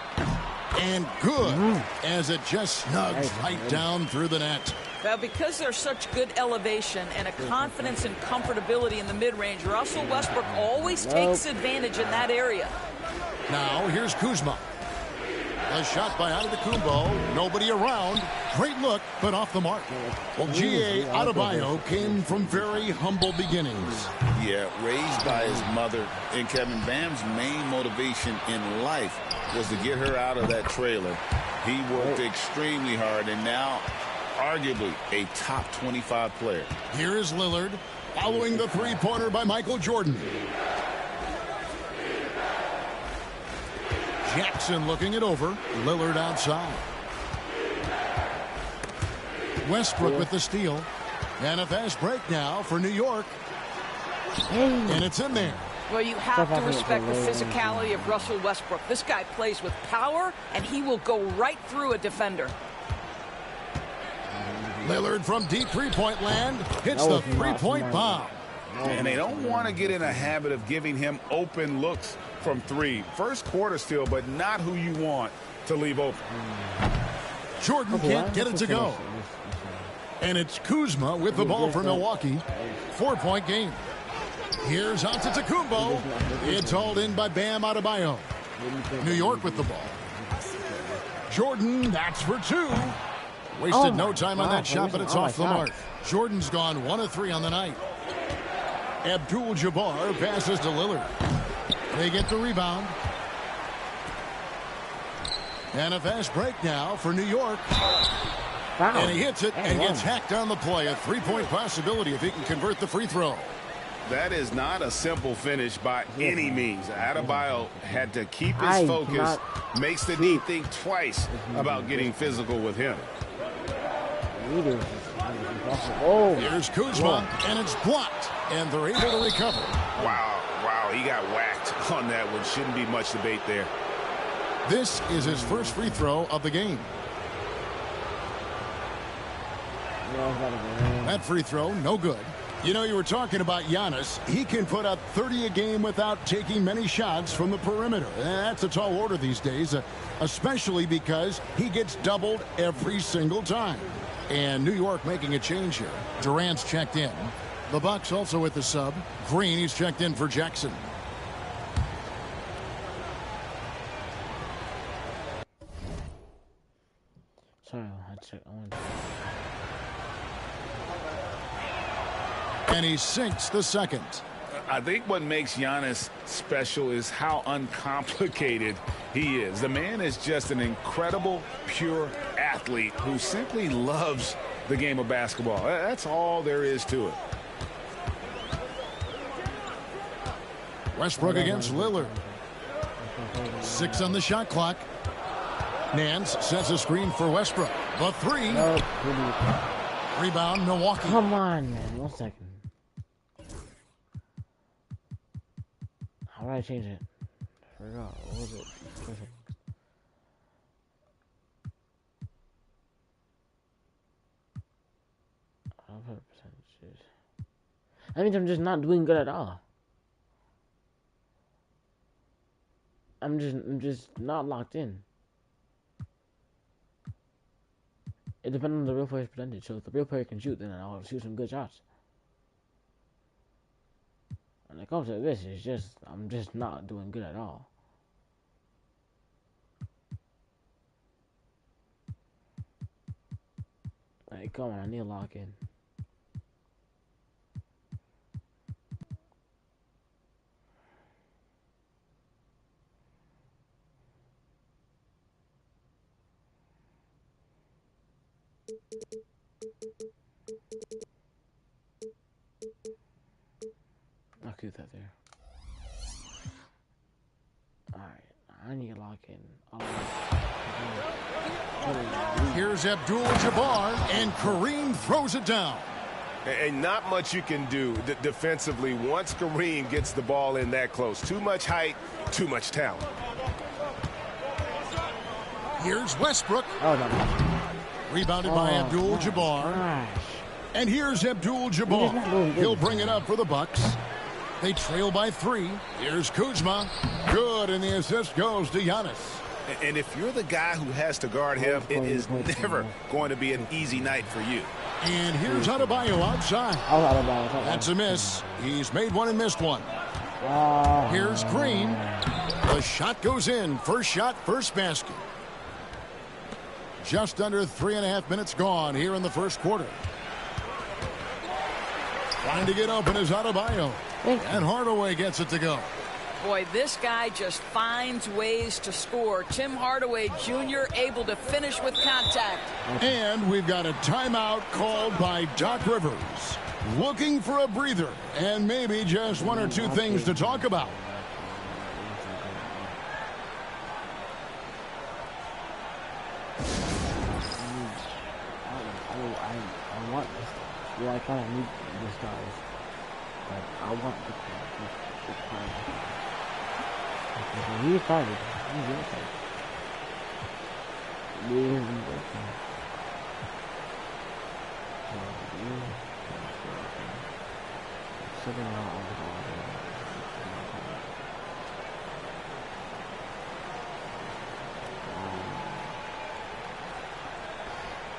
[SPEAKER 5] And good as it just snugs right down through the net.
[SPEAKER 6] Well, because there's such good elevation and a confidence and comfortability in the mid-range, Russell Westbrook always takes advantage in that area.
[SPEAKER 5] Now here's Kuzma. A shot by Antetokounmpo. Nobody around. Great look, but off the mark. Well, G.A. Adebayo came from very humble beginnings.
[SPEAKER 7] Yeah, raised by his mother. And Kevin, Bam's main motivation in life was to get her out of that trailer. He worked extremely hard, and now arguably a top 25 player.
[SPEAKER 5] Here is Lillard following the three-pointer by Michael Jordan. Jackson looking it over. Lillard outside. Westbrook with the steal. And a fast break now for New York. And it's in there.
[SPEAKER 6] Well, you have to respect the physicality of Russell Westbrook. This guy plays with power, and he will go right through a defender.
[SPEAKER 5] Lillard from deep three-point land hits the three-point bomb.
[SPEAKER 7] And they don't want to get in a habit of giving him open looks from 3. First quarter still, but not who you want to leave open.
[SPEAKER 5] Jordan can't get it to go. And it's Kuzma with the ball for Milwaukee. 4-point game. Here's Antetokounmpo. It's hauled in by Bam Adebayo. New York with the ball. Jordan, that's for 2. Wasted no time on that shot, but it's off the mark. Jordan's gone 1 of 3 on the night. Abdul-Jabbar passes to Lillard. They get the rebound. And a fast break now for New York. And he hits it and gets hacked on the play. A 3-point possibility if he can convert the free throw.
[SPEAKER 7] That is not a simple finish by any means. Adebayo had to keep his focus, makes the D think twice about getting physical with him.
[SPEAKER 5] Here's Kuzma, and it's blocked, and they're able to recover.
[SPEAKER 7] Wow, he got whacked on that one. Shouldn't be much debate there.
[SPEAKER 5] This is his first free throw of the game. That free throw, no good. You know, you were talking about Giannis. He can put up 30 a game without taking many shots from the perimeter. That's a tall order these days, especially because he gets doubled every single time. And New York making a change here. Durant's checked in. The Bucks also with the sub. Green, he's checked in for Jackson.
[SPEAKER 1] Sorry, I had to check.
[SPEAKER 5] And he sinks the second.
[SPEAKER 7] I think what makes Giannis special is how uncomplicated he is. The man is just an incredible, pure athlete who simply loves the game of basketball. That's all there is to it.
[SPEAKER 5] Westbrook against Lillard. 6 on the shot clock. Nance sets a screen for Westbrook. The 3. Rebound, Milwaukee.
[SPEAKER 1] Come on, man. 1 second. How do I change it? I forgot. What was it? Perfect. I'll put percentages. That means I'm just not doing good at all. I'm just not locked in. It depends on the real player's percentage. So if the real player can shoot, then I'll shoot some good shots. When it comes to this, it's just I'm just not doing good at all. Like, come on, I need to lock in. I'll keep that there. Alright, I need to lock in.
[SPEAKER 5] Here's Abdul-Jabbar, and Kareem throws it down.
[SPEAKER 8] And not much you can do defensively once Kareem gets the ball in that close. Too much height, too much talent.
[SPEAKER 5] Here's Westbrook.
[SPEAKER 1] Oh, no.
[SPEAKER 5] Rebounded by Abdul-Jabbar. And here's Abdul-Jabbar. He'll bring it up for the Bucks. They trail by 3. Here's Kuzma. Good, and the assist goes to Giannis.
[SPEAKER 8] And if you're the guy who has to guard him, it is never going to be an easy night for you.
[SPEAKER 5] And here's Adebayo outside. That's a miss. He's made one and missed one. Here's Green. The shot goes in. First shot, first basket. Just under 3.5 minutes gone here in the first quarter. Trying to get open is Adebayo. And Hardaway gets it to go.
[SPEAKER 6] Boy, this guy just finds ways to score. Tim Hardaway Jr. able to finish with contact.
[SPEAKER 5] And we've got a timeout called by Doc Rivers. Looking for a breather and maybe just one or two things to talk about.
[SPEAKER 1] I want this. Yeah, I kind of need this guys. But I want the card. He's excited. He's really excited.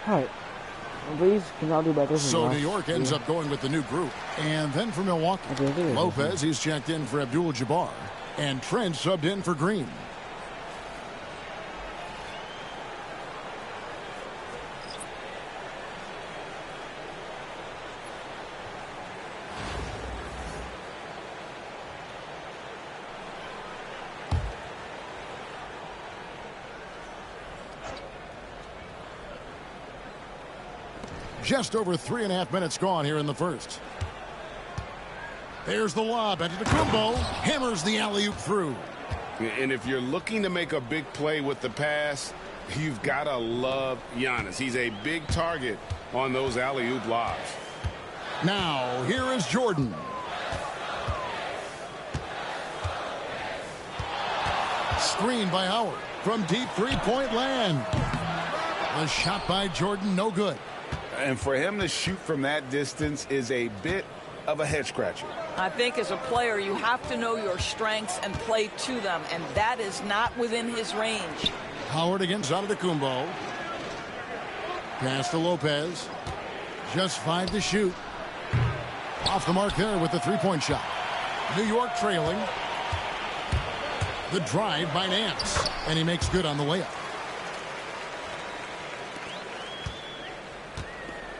[SPEAKER 1] Alright. Please, can y'all do better?
[SPEAKER 5] So New York ends up going with the new group. And then for Milwaukee, Lopez, he's checked in for Abdul-Jabbar. And Trent subbed in for Green. Just over 3.5 minutes gone here in the first. There's the lob. Antetokounmpo hammers the alley-oop through.
[SPEAKER 8] And if you're looking to make a big play with the pass, you've got to love Giannis. He's a big target on those alley-oop lobs.
[SPEAKER 5] Now, here is Jordan. Screen by Howard from deep three-point land. The shot by Jordan, no good.
[SPEAKER 7] And for him to shoot from that distance is a bit of a head-scratcher.
[SPEAKER 6] I think as a player, you have to know your strengths and play to them, and that is not within his range.
[SPEAKER 5] Howard against Antetokounmpo. Pass to Lopez. Just 5 to shoot. Off the mark there with the three-point shot. New York trailing. The drive by Nance, and he makes good on the layup.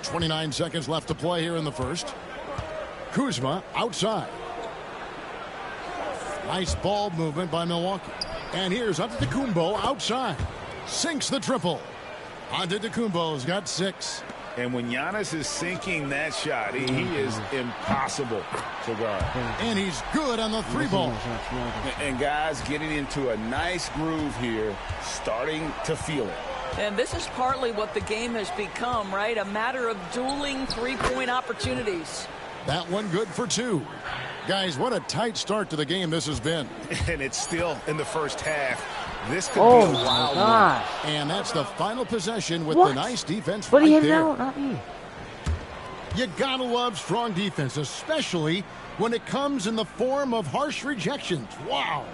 [SPEAKER 5] 29 seconds left to play here in the first. Kuzma outside. Nice ball movement by Milwaukee. And here's Antetokounmpo outside. Sinks the triple. Antetokounmpo's got 6.
[SPEAKER 7] And when Giannis is sinking that shot, he is impossible to guard.
[SPEAKER 5] And he's good on the 3-ball.
[SPEAKER 7] And guys getting into a nice groove here, starting to feel it.
[SPEAKER 6] And this is partly what the game has become, right? A matter of dueling three-point opportunities.
[SPEAKER 5] That one good for 2. Guys, what a tight start to the game this has been.
[SPEAKER 8] And it's still in the first half. This could be a wild one.
[SPEAKER 5] And that's the final possession with the nice defense
[SPEAKER 1] But
[SPEAKER 5] right there.
[SPEAKER 1] Not me.
[SPEAKER 5] You gotta love strong defense, especially when it comes in the form of harsh rejections. Wow.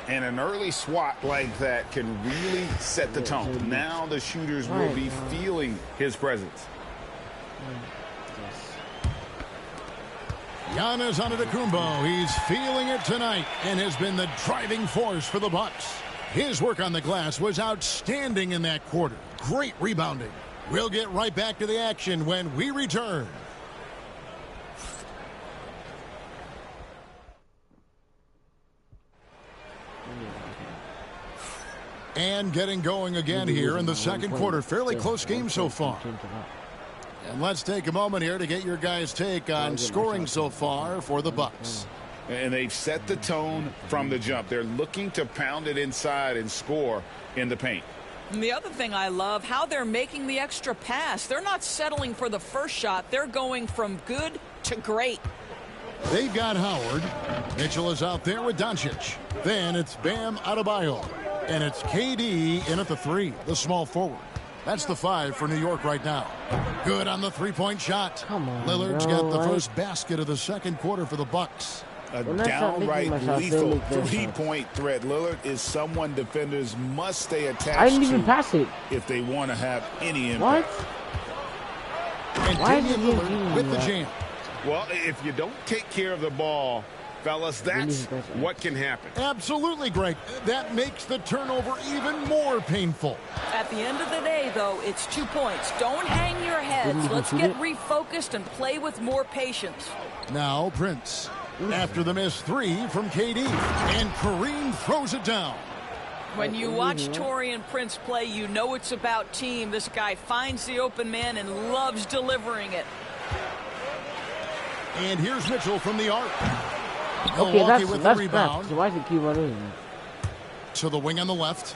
[SPEAKER 7] And an early swat like that can really set the tone. Now the shooters will be feeling his presence.
[SPEAKER 5] Giannis Antetokounmpo, he's feeling it tonight and has been the driving force for the Bucks. His work on the glass was outstanding in that quarter. Great rebounding. We'll get right back to the action when we return. And getting going again here in the second quarter. Fairly close game so far. And let's take a moment here to get your guys' take on scoring so far for the Bucks.
[SPEAKER 7] And they've set the tone from the jump. They're looking to pound it inside and score in the paint.
[SPEAKER 6] And the other thing I love, how they're making the extra pass. They're not settling for the first shot. They're going from good to great.
[SPEAKER 5] They've got Howard. Mitchell is out there with Doncic. Then it's Bam Adebayo. And it's KD in at the 3, the small forward. That's the 5 for New York right now. Good on the three-point shot.
[SPEAKER 1] Come on,
[SPEAKER 5] Lillard's
[SPEAKER 1] bro,
[SPEAKER 5] got the first basket of the second quarter for the Bucks.
[SPEAKER 7] A downright lethal three-point threat. Lillard is someone defenders must stay attached
[SPEAKER 1] I didn't even
[SPEAKER 7] to
[SPEAKER 1] pass it.
[SPEAKER 7] if they want to have any
[SPEAKER 1] What?
[SPEAKER 7] impact.
[SPEAKER 5] And
[SPEAKER 1] Why is
[SPEAKER 5] Damian
[SPEAKER 1] he
[SPEAKER 5] Lillard
[SPEAKER 1] doing
[SPEAKER 5] with the
[SPEAKER 1] that?
[SPEAKER 5] jam.
[SPEAKER 7] Well, if you don't take care of the ball, fellas, that's what can happen.
[SPEAKER 5] Absolutely, Greg. That makes the turnover even more painful.
[SPEAKER 6] At the end of the day, though, it's 2 points. Don't hang your heads. Let's get refocused and play with more patience.
[SPEAKER 5] Now Prince. After the missed 3 from KD. And Kareem throws it down.
[SPEAKER 6] When you watch Taurean Prince play, you know it's about team. This guy finds the open man and loves delivering it.
[SPEAKER 5] And here's Mitchell from the arc.
[SPEAKER 1] Okay,
[SPEAKER 5] Milwaukee with the
[SPEAKER 1] that's
[SPEAKER 5] rebound.
[SPEAKER 1] So why does it keep on doing that?
[SPEAKER 5] To the wing on the left.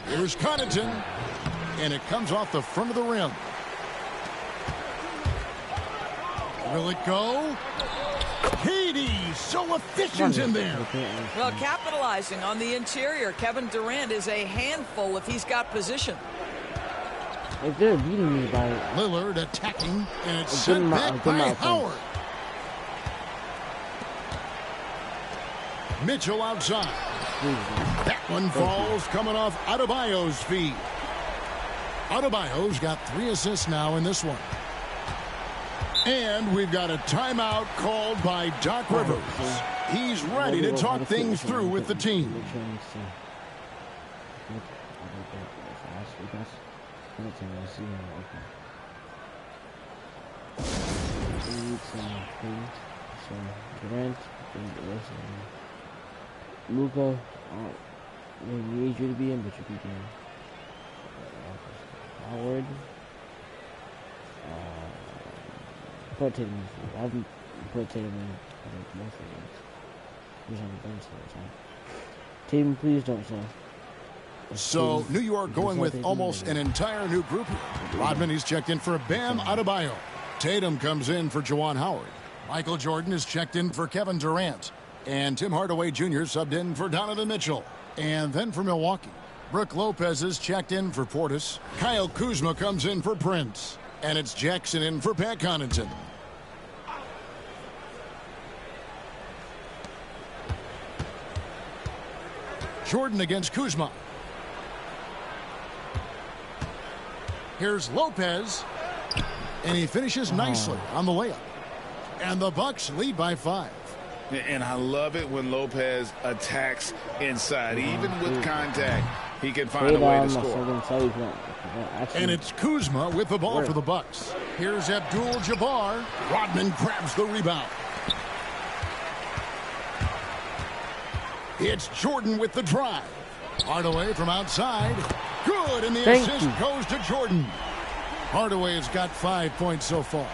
[SPEAKER 5] Here's Connaughton. And it comes off the front of the rim. Will it go? KD, so efficient in there.
[SPEAKER 6] Well, capitalizing on the interior, Kevin Durant is a handful if he's got position.
[SPEAKER 1] If they're beating me by
[SPEAKER 5] Lillard attacking, and it's sent back by Howard. Mitchell outside. That one falls coming off Adebayo's feet. Adebayo's got 3 assists now in this one. And we've got a timeout called by Doc Rivers. He's ready to talk things through with the team.
[SPEAKER 1] Durant, Luka, we need you to be in, but you beat him. Howard, put Tatum in. I haven't put Tatum in most of the games. He's on the bench all the time. Tatum, please don't sell.
[SPEAKER 5] So New York going with almost an entire new group here. Rodman, he's checked in for Bam Adebayo. Tatum comes in for Juwan Howard. Michael Jordan is checked in for Kevin Durant. And Tim Hardaway Jr. subbed in for Donovan Mitchell. And then for Milwaukee, Brook Lopez is checked in for Portis. Kyle Kuzma comes in for Prince. And it's Jackson in for Pat Connaughton. Jordan against Kuzma. Here's Lopez. And he finishes nicely on the layup. And the Bucks lead by 5.
[SPEAKER 7] And I love it when Lopez attacks inside. Even with contact, he can find a way to score.
[SPEAKER 5] And it's Kuzma with the ball for the Bucks. Here's Abdul-Jabbar. Rodman grabs the rebound. It's Jordan with the drive. Hardaway from outside. Good, and the assist goes to Jordan. Hardaway has got 5 points so far.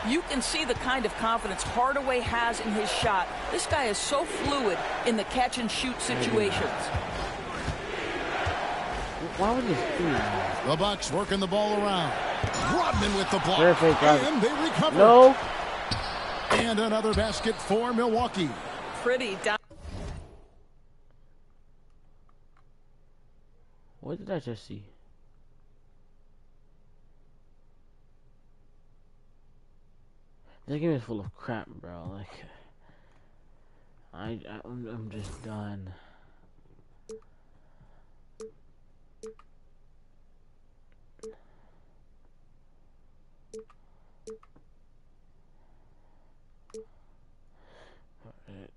[SPEAKER 6] You can see the kind of confidence Hardaway has in his shot. This guy is so fluid in the catch-and-shoot situations.
[SPEAKER 1] Why would this do?
[SPEAKER 5] The Bucks working the ball around. Rodman with the block.
[SPEAKER 1] Perfect,
[SPEAKER 5] and they recover.
[SPEAKER 1] No.
[SPEAKER 5] And another basket for Milwaukee.
[SPEAKER 6] Pretty down.
[SPEAKER 1] What did I just see? This game is full of crap, bro. Like, I'm just done. Alright.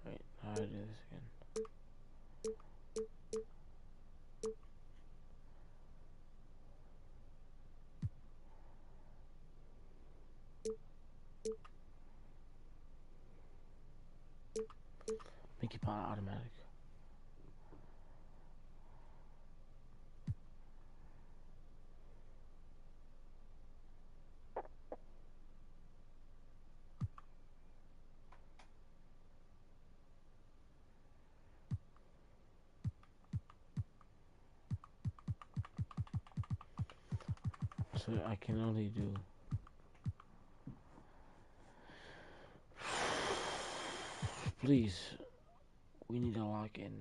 [SPEAKER 1] Wait, how do I do this again? automatic. So I can only do. Please, we need to lock in.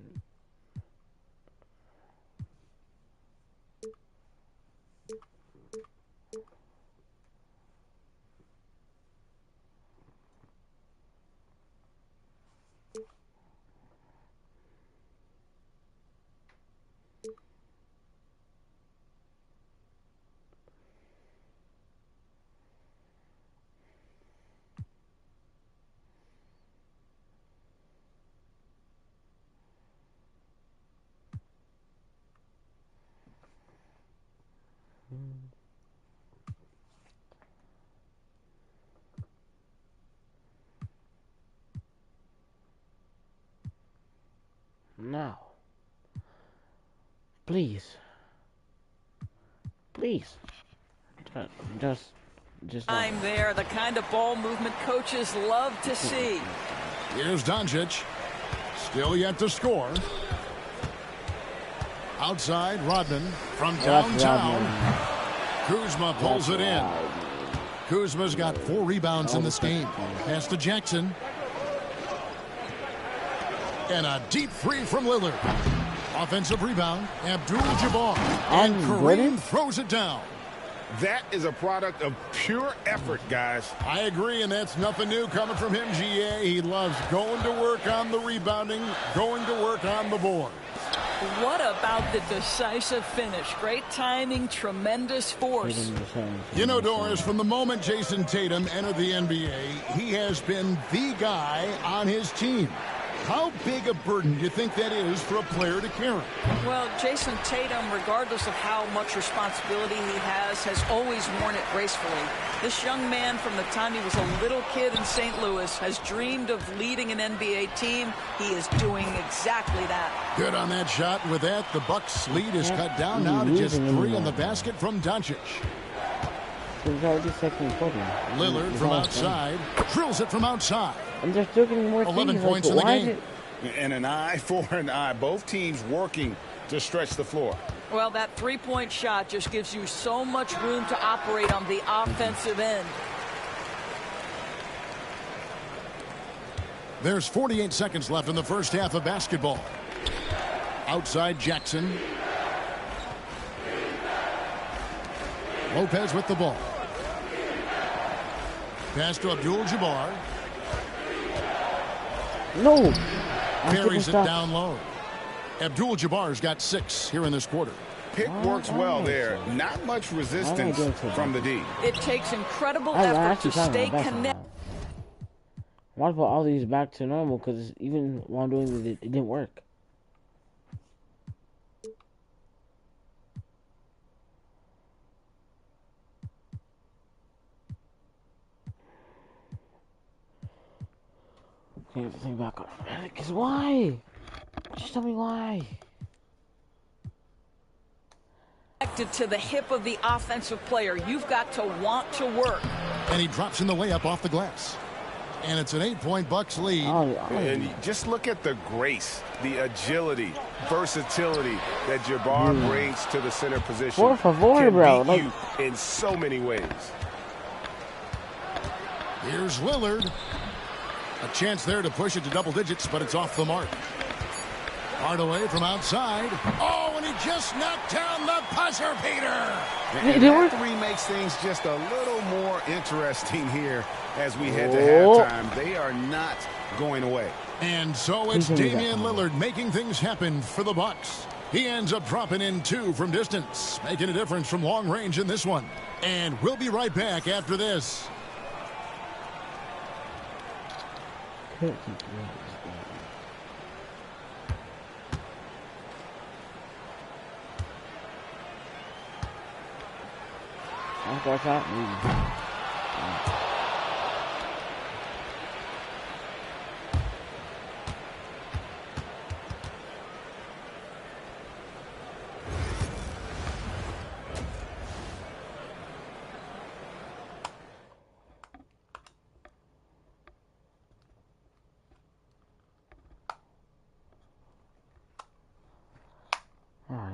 [SPEAKER 1] Now, please, just.
[SPEAKER 6] I'm there, the kind of ball movement coaches love to see.
[SPEAKER 5] Here's Doncic. Still yet to score. Outside, Rodman from downtown. Kuzma pulls it in. Kuzma's got 4 rebounds in this game. Pass to Jackson. And a deep three from Lillard. Offensive rebound, Abdul-Jabbar. And Kareem throws it down.
[SPEAKER 8] That is a product of pure effort, guys.
[SPEAKER 5] I agree, and that's nothing new coming from him, GA. He loves going to work on the rebounding, going to work on the board.
[SPEAKER 6] What about the decisive finish? Great timing, tremendous force.
[SPEAKER 5] You know, Doris, from the moment Jason Tatum entered the NBA, he has been the guy on his team. How big a burden do you think that is for a player to carry?
[SPEAKER 6] Well, Jason Tatum, regardless of how much responsibility he has always worn it gracefully. This young man, from the time he was a little kid in St. Louis, has dreamed of leading an NBA team. He is doing exactly that.
[SPEAKER 5] Good on that shot. With that, the Bucks' lead is cut down now to just 3 on the basket from Doncic. Lillard from outside. Drills it from outside.
[SPEAKER 1] And they're still getting more
[SPEAKER 5] 11
[SPEAKER 1] threes.
[SPEAKER 5] points in the game.
[SPEAKER 8] And an eye for an eye. Both teams working to stretch the floor.
[SPEAKER 6] Well, that three-point shot just gives you so much room to operate on the offensive end.
[SPEAKER 5] There's 48 seconds left in the first half of basketball. Outside Jackson. Lopez with the ball. Pass to Abdul-Jabbar.
[SPEAKER 1] No.
[SPEAKER 5] Carries it down low. Abdul-Jabbar's got 6 here in this quarter.
[SPEAKER 8] Pick works well there. Not much resistance from the D.
[SPEAKER 6] It takes incredible effort to stay connected.
[SPEAKER 1] I want to put all these back to normal because even while I'm doing it, it didn't work. Can't get the thing back on. Because why? Just tell me why.
[SPEAKER 6] Connected to the hip of the offensive player. You've got to want to work.
[SPEAKER 5] And he drops in the layup off the glass. And it's an 8-point Bucks lead.
[SPEAKER 8] And just look at the grace, the agility, versatility that Jabbar brings to the center position.
[SPEAKER 1] Por favor, bro.
[SPEAKER 8] Beat you in so many ways.
[SPEAKER 5] Here's Lillard. A chance there to push it to double digits, but it's off the mark. Hardaway from outside. Oh, and he just knocked down the buzzer beater.
[SPEAKER 8] And that 3 makes things just a little more interesting here as we head to halftime. They are not going away.
[SPEAKER 5] And so it's Damian Lillard making things happen for the Bucks. He ends up dropping in 2 from distance, making a difference from long range in this one. And we'll be right back after this.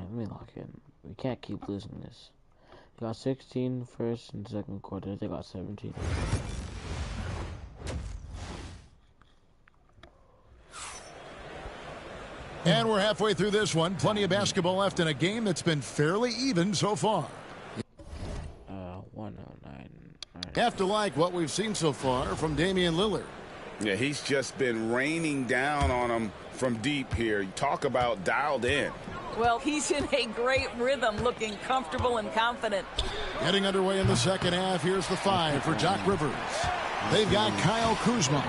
[SPEAKER 1] let me lock in. We can't keep losing this. They got 16 first and second quarter. They got 17.
[SPEAKER 5] And we're halfway through this one. Plenty of basketball left in a game that's been fairly even so far.
[SPEAKER 1] 109. Right.
[SPEAKER 5] Have to like what we've seen so far from Damian Lillard.
[SPEAKER 8] Yeah, he's just been raining down on him from deep here. You talk about dialed in.
[SPEAKER 6] Well, he's in a great rhythm, looking comfortable and confident.
[SPEAKER 5] Getting underway in the second half. Here's the 5 for Doc Rivers. They've got Kyle Kuzma.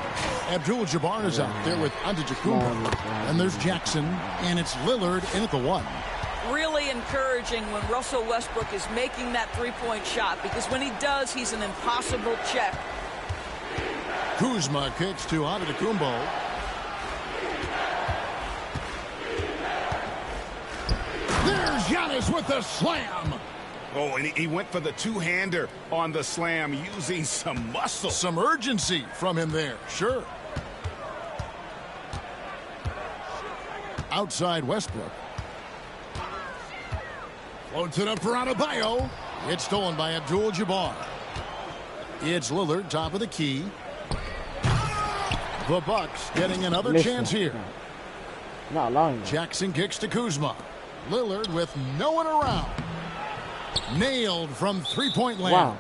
[SPEAKER 5] Abdul-Jabbar is out there with Antetokounmpo. And there's Jackson, and it's Lillard in at the 1.
[SPEAKER 6] Really encouraging when Russell Westbrook is making that three-point shot, because when he does, he's an impossible check.
[SPEAKER 5] Kuzma kicks to Antetokounmpo. There's Giannis with the slam.
[SPEAKER 8] Oh, and he went for the two-hander on the slam, using some muscle.
[SPEAKER 5] Some urgency from him there, sure. Outside Westbrook. Floats it up for Adebayo. It's stolen by Abdul-Jabbar. It's Lillard, top of the key. The Bucks getting another chance here.
[SPEAKER 1] Not allowing.
[SPEAKER 5] Jackson kicks to Kuzma. Lillard with no one around. Nailed from three-point land.
[SPEAKER 1] Wow.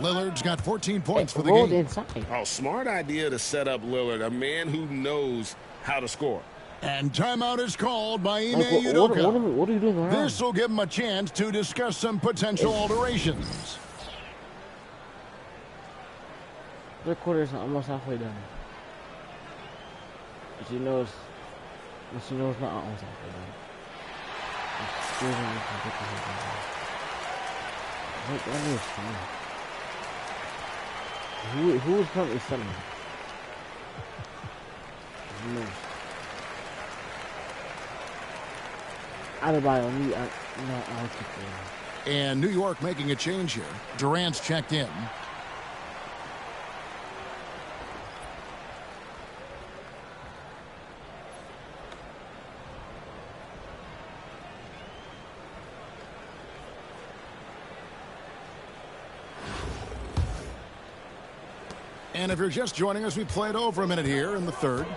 [SPEAKER 5] Lillard's got 14 points for the
[SPEAKER 1] rolled
[SPEAKER 5] game.
[SPEAKER 1] Inside.
[SPEAKER 8] Oh, smart idea to set up Lillard, a man who knows how to score.
[SPEAKER 5] And timeout is called by Ime
[SPEAKER 1] Like,
[SPEAKER 5] Udoka.
[SPEAKER 1] what are you doing around?
[SPEAKER 5] This will give him a chance to discuss some potential alterations.
[SPEAKER 1] Third quarter is almost halfway done. But she knows not almost halfway done. Who is currently selling? Who knows? Adebayo, I'll keep it.
[SPEAKER 5] And New York making a change here. Durant's checked in. And if you're just joining us, we played over a minute here in the third.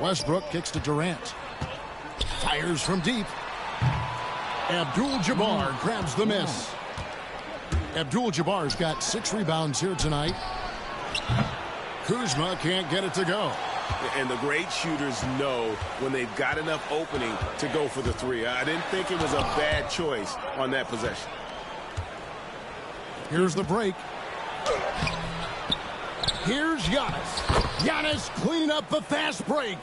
[SPEAKER 5] Westbrook kicks to Durant. Fires from deep. Abdul-Jabbar grabs the miss. Abdul-Jabbar's got 6 rebounds here tonight. Kuzma can't get it to go.
[SPEAKER 8] And the great shooters know when they've got enough opening to go for the three. I didn't think it was a bad choice on that possession.
[SPEAKER 5] Here's the break. Here's Giannis. Giannis cleaning up the fast break.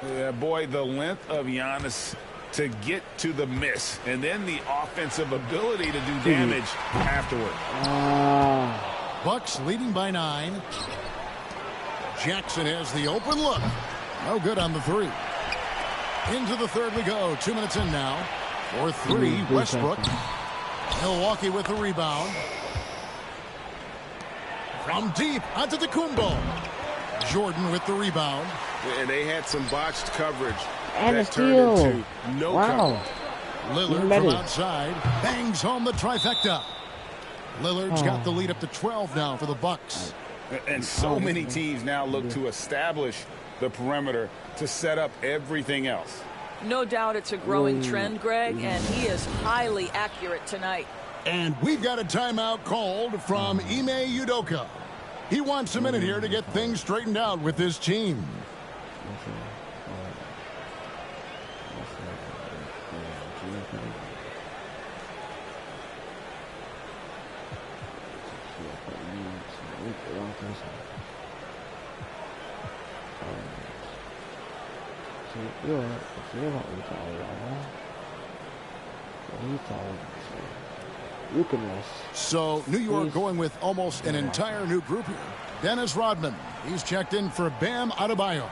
[SPEAKER 7] Yeah, boy, the length of Giannis to get to the miss, and then the offensive ability to do damage afterward.
[SPEAKER 5] Bucks leading by 9. Jackson has the open look. No good on the 3. Into the third we go. 2 minutes in now. For 3, Westbrook. Milwaukee with the rebound. From deep, Antetokounmpo. Jordan with the rebound.
[SPEAKER 8] And they had some botched coverage.
[SPEAKER 1] And a
[SPEAKER 8] that turned
[SPEAKER 1] steal.
[SPEAKER 8] into no
[SPEAKER 1] Wow.
[SPEAKER 8] coverage.
[SPEAKER 5] Lillard from outside. Bangs home the trifecta. Lillard's got the lead up to 12 now for the Bucks.
[SPEAKER 7] And so many teams now look to establish the perimeter to set up everything else.
[SPEAKER 6] No doubt it's a growing trend, Greg, and he is highly accurate tonight.
[SPEAKER 5] And we've got a timeout called from Ime Udoka. He wants a minute here to get things straightened out with his team.
[SPEAKER 1] You can rest.
[SPEAKER 5] So New York going with almost an entire new group here. Dennis Rodman, he's checked in for Bam Adebayo.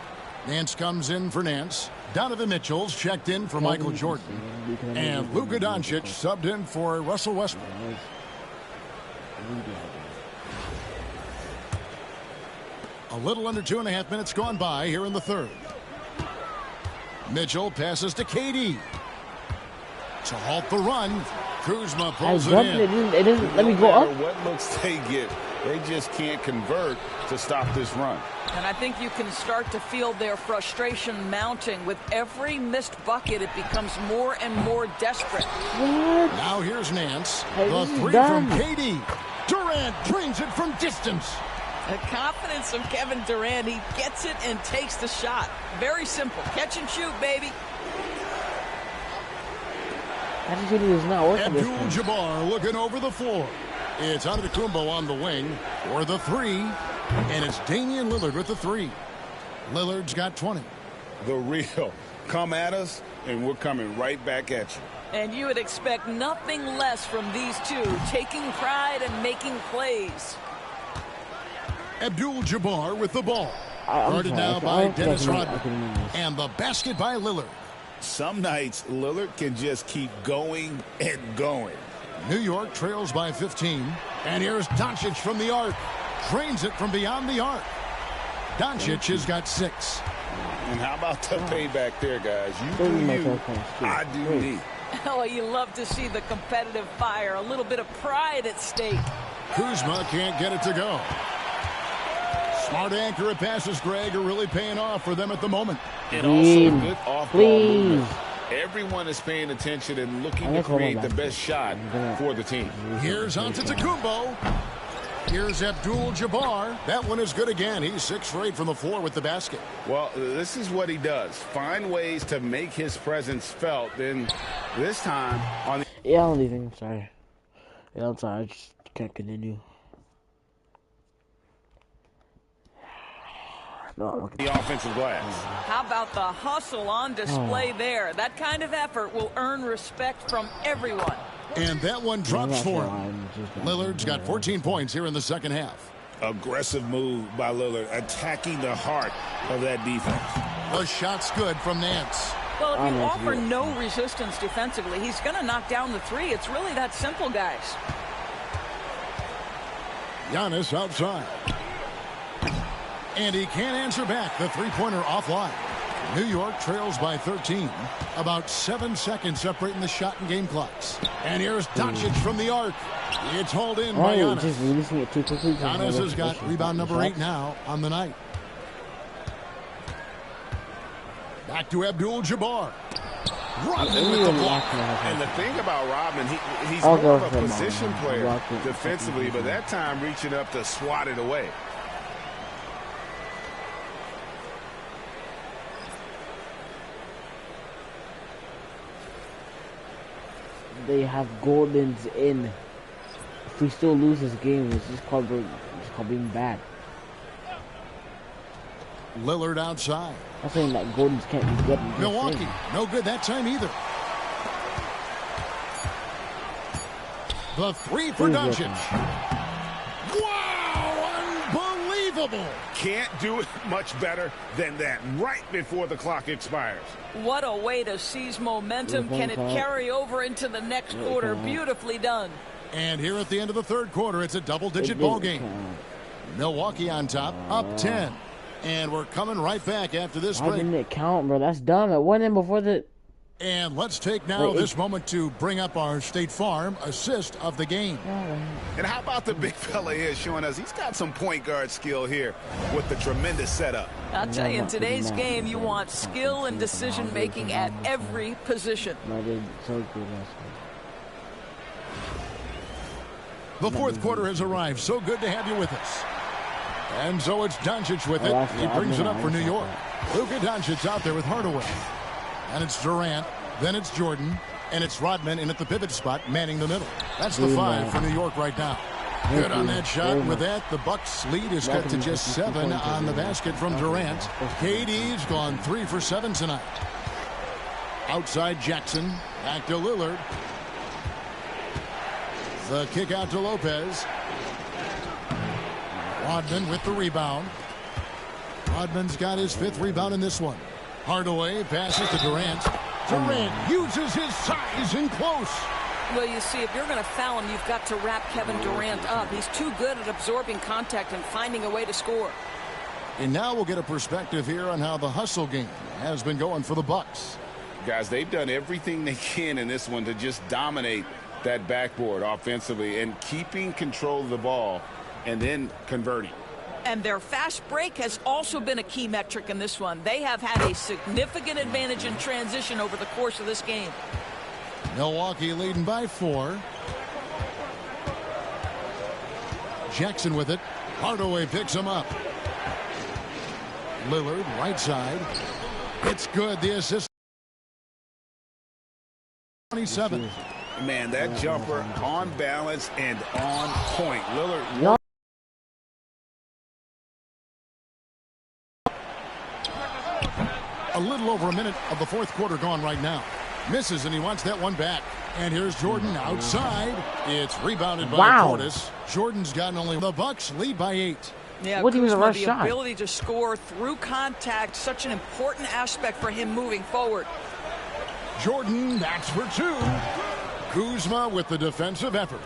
[SPEAKER 5] Nance comes in for Nance. Donovan Mitchell's checked in for Michael Jordan. And Luka Doncic subbed in for Russell Westbrook. A little under 2.5 minutes gone by here in the third. Mitchell passes to KD. To halt the run, Kuzma
[SPEAKER 1] I
[SPEAKER 5] pulls it
[SPEAKER 1] jumped
[SPEAKER 5] in.
[SPEAKER 1] it doesn't let me go
[SPEAKER 7] No
[SPEAKER 1] up.
[SPEAKER 7] matter what looks they get, they just can't convert to stop this run.
[SPEAKER 6] And I think you can start to feel their frustration mounting. With every missed bucket, it becomes more and more desperate.
[SPEAKER 1] What?
[SPEAKER 5] Now here's Nance.
[SPEAKER 1] Hey,
[SPEAKER 5] The
[SPEAKER 1] this is
[SPEAKER 5] three
[SPEAKER 1] done.
[SPEAKER 5] from KD. Durant drains it from distance.
[SPEAKER 6] The confidence of Kevin Durant. He gets it and takes the shot. Very simple. Catch and shoot, baby.
[SPEAKER 1] Attitude is not working this time.
[SPEAKER 5] Abdul-Jabbar looking over the floor. It's Antetokounmpo on the wing for the three. And it's Damian Lillard with the three. Lillard's got 20.
[SPEAKER 7] The real. Come at us, and we're coming right back at you.
[SPEAKER 6] And you would expect nothing less from these two, taking pride and making plays.
[SPEAKER 5] Abdul-Jabbar with the ball.
[SPEAKER 1] I'm
[SPEAKER 5] Guarded
[SPEAKER 1] sorry,
[SPEAKER 5] now
[SPEAKER 1] I
[SPEAKER 5] by
[SPEAKER 1] don't
[SPEAKER 5] Dennis
[SPEAKER 1] think I
[SPEAKER 5] Rodman.
[SPEAKER 1] can win this.
[SPEAKER 5] And the basket by Lillard.
[SPEAKER 7] Some nights, Lillard can just keep going and going.
[SPEAKER 5] New York trails by 15. And here's Doncic from the arc. Drains it from beyond the arc. Doncic has got 6.
[SPEAKER 7] And how about the payback there, guys? You do you, I do me.
[SPEAKER 6] Oh, you love to see the competitive fire, a little bit of pride at stake.
[SPEAKER 5] Kuzma can't get it to go. Smart accurate passes, Greg, are really paying off for them at the moment.
[SPEAKER 7] And also good off-ball movement. Everyone is paying attention and looking to create the best shot for the team.
[SPEAKER 5] Here's Antetokounmpo. Here's Abdul-Jabbar. That one is good again. He's 6 for 8 from the floor with the basket.
[SPEAKER 7] Well, this is what he does. Find ways to make his presence felt. Then this time on the...
[SPEAKER 1] Yeah, I'm leaving. I'm sorry. Yeah, I'm sorry. I just can't continue. No,
[SPEAKER 7] the offensive glass.
[SPEAKER 6] How about the hustle on display there? That kind of effort will earn respect from everyone.
[SPEAKER 5] And that one drops for him. Lillard's got 14 points here in the second half.
[SPEAKER 7] Aggressive move by Lillard, attacking the heart of that defense.
[SPEAKER 5] The shot's good from Nance.
[SPEAKER 6] Well, if you offer no resistance defensively, he's going to knock down the three. It's really that simple, guys.
[SPEAKER 5] Giannis outside. And he can't answer back. The three-pointer offline. New York trails by 13. About 7 seconds separating the shot and game clocks. And here's Doncic from the arc. It's hauled in by Giannis.
[SPEAKER 1] Just releasing it too quickly.
[SPEAKER 5] Giannis has got rebound number 8 now on the night. Back to Abdul-Jabbar. Rodman with the block.
[SPEAKER 7] And the thing about Rodman, he's more of a position player defensively, but that time reaching up to swat it away.
[SPEAKER 1] They have Gordon's in. If we still lose this game, it's just called being bad.
[SPEAKER 5] Lillard outside.
[SPEAKER 1] I'm saying that Gordon's can't be getting
[SPEAKER 5] Milwaukee, no good that time either. The three for Doncic. Wow, unbelievable.
[SPEAKER 7] Can't do it much better than that right before the clock expires.
[SPEAKER 6] What a way to seize momentum. Can it carry over into the next quarter? Beautifully done.
[SPEAKER 5] And here at the end of the third quarter, it's a double-digit ball game. Milwaukee on top, up 10. And we're coming right back after this break.
[SPEAKER 1] Why didn't it count, bro? That's dumb. It went in before the...
[SPEAKER 5] And let's take now this moment to bring up our State Farm assist of the game.
[SPEAKER 7] And how about the big fella here showing us he's got some point guard skill here with the tremendous setup.
[SPEAKER 6] I'll tell you, in today's game, you want skill and decision-making at every position.
[SPEAKER 5] The fourth quarter has arrived. So good to have you with us. And so it's Doncic with it. He brings it up for New York. Luka Doncic out there with Hardaway. And it's Durant. Then it's Jordan. And it's Rodman in at the pivot spot, manning the middle. That's the 5 for New York right now. Good on that shot. And with that, the Bucks' lead is cut to just 7 on the basket from Durant. KD's gone 3 for 7 tonight. Outside Jackson. Back to Lillard. The kick out to Lopez. Rodman with the rebound. Rodman's got his 5th rebound in this one. Hardaway passes to Durant. Durant uses his size in close.
[SPEAKER 6] Well, you see, if you're going to foul him, you've got to wrap Kevin Durant up. He's too good at absorbing contact and finding a way to score.
[SPEAKER 5] And now we'll get a perspective here on how the hustle game has been going for the Bucks.
[SPEAKER 8] Guys, they've done everything they can in this one to just dominate that backboard offensively and keeping control of the ball and then converting.
[SPEAKER 6] And their fast break has also been a key metric in this one. They have had a significant advantage in transition over the course of this game.
[SPEAKER 5] Milwaukee leading by 4. Jackson with it. Hardaway picks him up. Lillard, right side. It's good. The assist. 27.
[SPEAKER 8] Man, that jumper on balance and on point. Lillard.
[SPEAKER 5] A little over a minute of the fourth quarter gone right now. Misses, and he wants that one back. And here's Jordan outside. It's rebounded by Portis. Jordan's gotten only. The Bucks lead by 8.
[SPEAKER 6] Yeah,
[SPEAKER 1] what was a rush
[SPEAKER 6] the
[SPEAKER 1] shot?
[SPEAKER 6] Ability to score through contact, such an important aspect for him moving forward.
[SPEAKER 5] Jordan, that's for 2. Kuzma with the defensive effort.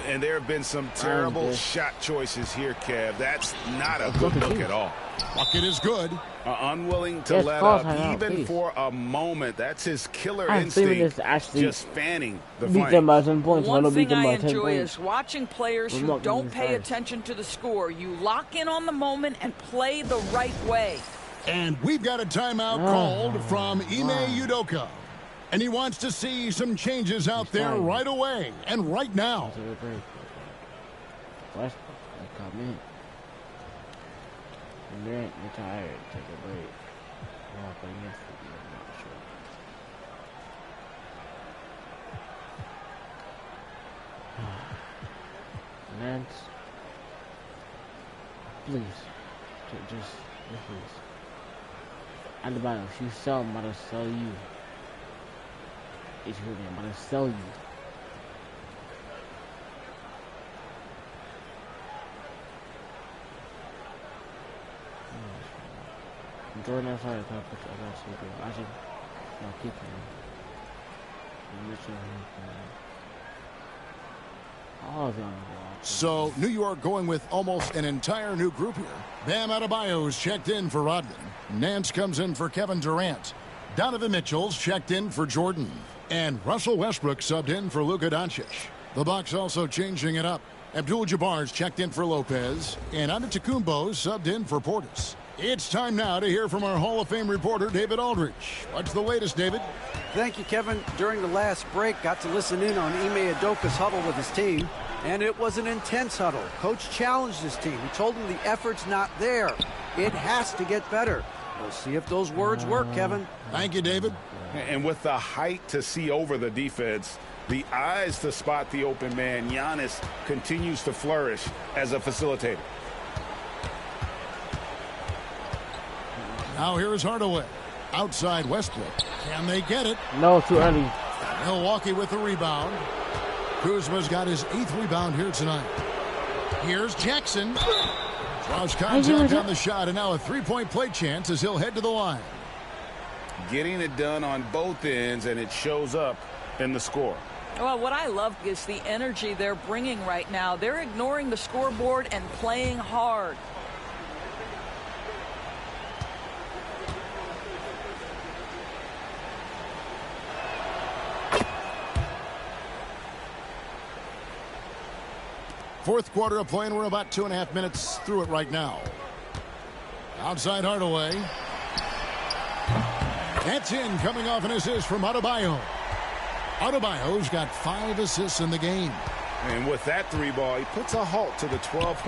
[SPEAKER 8] And there have been some terrible shot choices here, Kev. That's not a good look at all.
[SPEAKER 5] Bucket is good.
[SPEAKER 8] Unwilling to let up even for a moment. That's his killer instinct, just fanning the flame.
[SPEAKER 6] One thing I enjoy is watching players who don't pay attention to the score. You lock in on the moment and play the right way.
[SPEAKER 5] And we've got a timeout called from Ime Udoka. And he wants to see some changes out there right away and right now.
[SPEAKER 1] You're tired. Take a break. Lance, please, just please. And about if you sell, I'm about to sell you. It's really, I'm about to sell you. Jordan outside, I gotta put I gotta see it. I should keep him.
[SPEAKER 5] So New York going with almost an entire new group here. Bam Adebayo's checked in for Rodman. Nance comes in for Kevin Durant. Donovan Mitchell's checked in for Jordan. And Russell Westbrook subbed in for Luka Doncic. The Bucks also changing it up. Abdul-Jabbar's checked in for Lopez. And Antetokounmpo subbed in for Portis. It's time now to hear from our Hall of Fame reporter, David Aldridge. What's the latest, David?
[SPEAKER 9] Thank you, Kevin. During the last break, got to listen in on Ime Udoka's huddle with his team, and it was an intense huddle. Coach challenged his team. He told them the effort's not there. It has to get better. We'll see if those words work, Kevin.
[SPEAKER 5] Thank you, David.
[SPEAKER 8] And with the height to see over the defense, the eyes to spot the open man, Giannis continues to flourish as a facilitator.
[SPEAKER 5] Now here's Hardaway. Outside Westbrook. Can they get it?
[SPEAKER 1] No, too early.
[SPEAKER 5] Milwaukee with the rebound. Kuzma's got his 8th rebound here tonight. Here's Jackson. Draws contact on the shot, and now a three-point play chance as he'll head to the line.
[SPEAKER 8] Getting it done on both ends, and it shows up in the score.
[SPEAKER 6] Well, what I love is the energy they're bringing right now. They're ignoring the scoreboard and playing hard.
[SPEAKER 5] Fourth quarter of play, and we're about 2.5 minutes through it right now. Outside Hardaway. That's in, coming off an assist from Adebayo. Adebayo's got 5 assists in the game.
[SPEAKER 8] And with that 3 ball, he puts a halt to the 12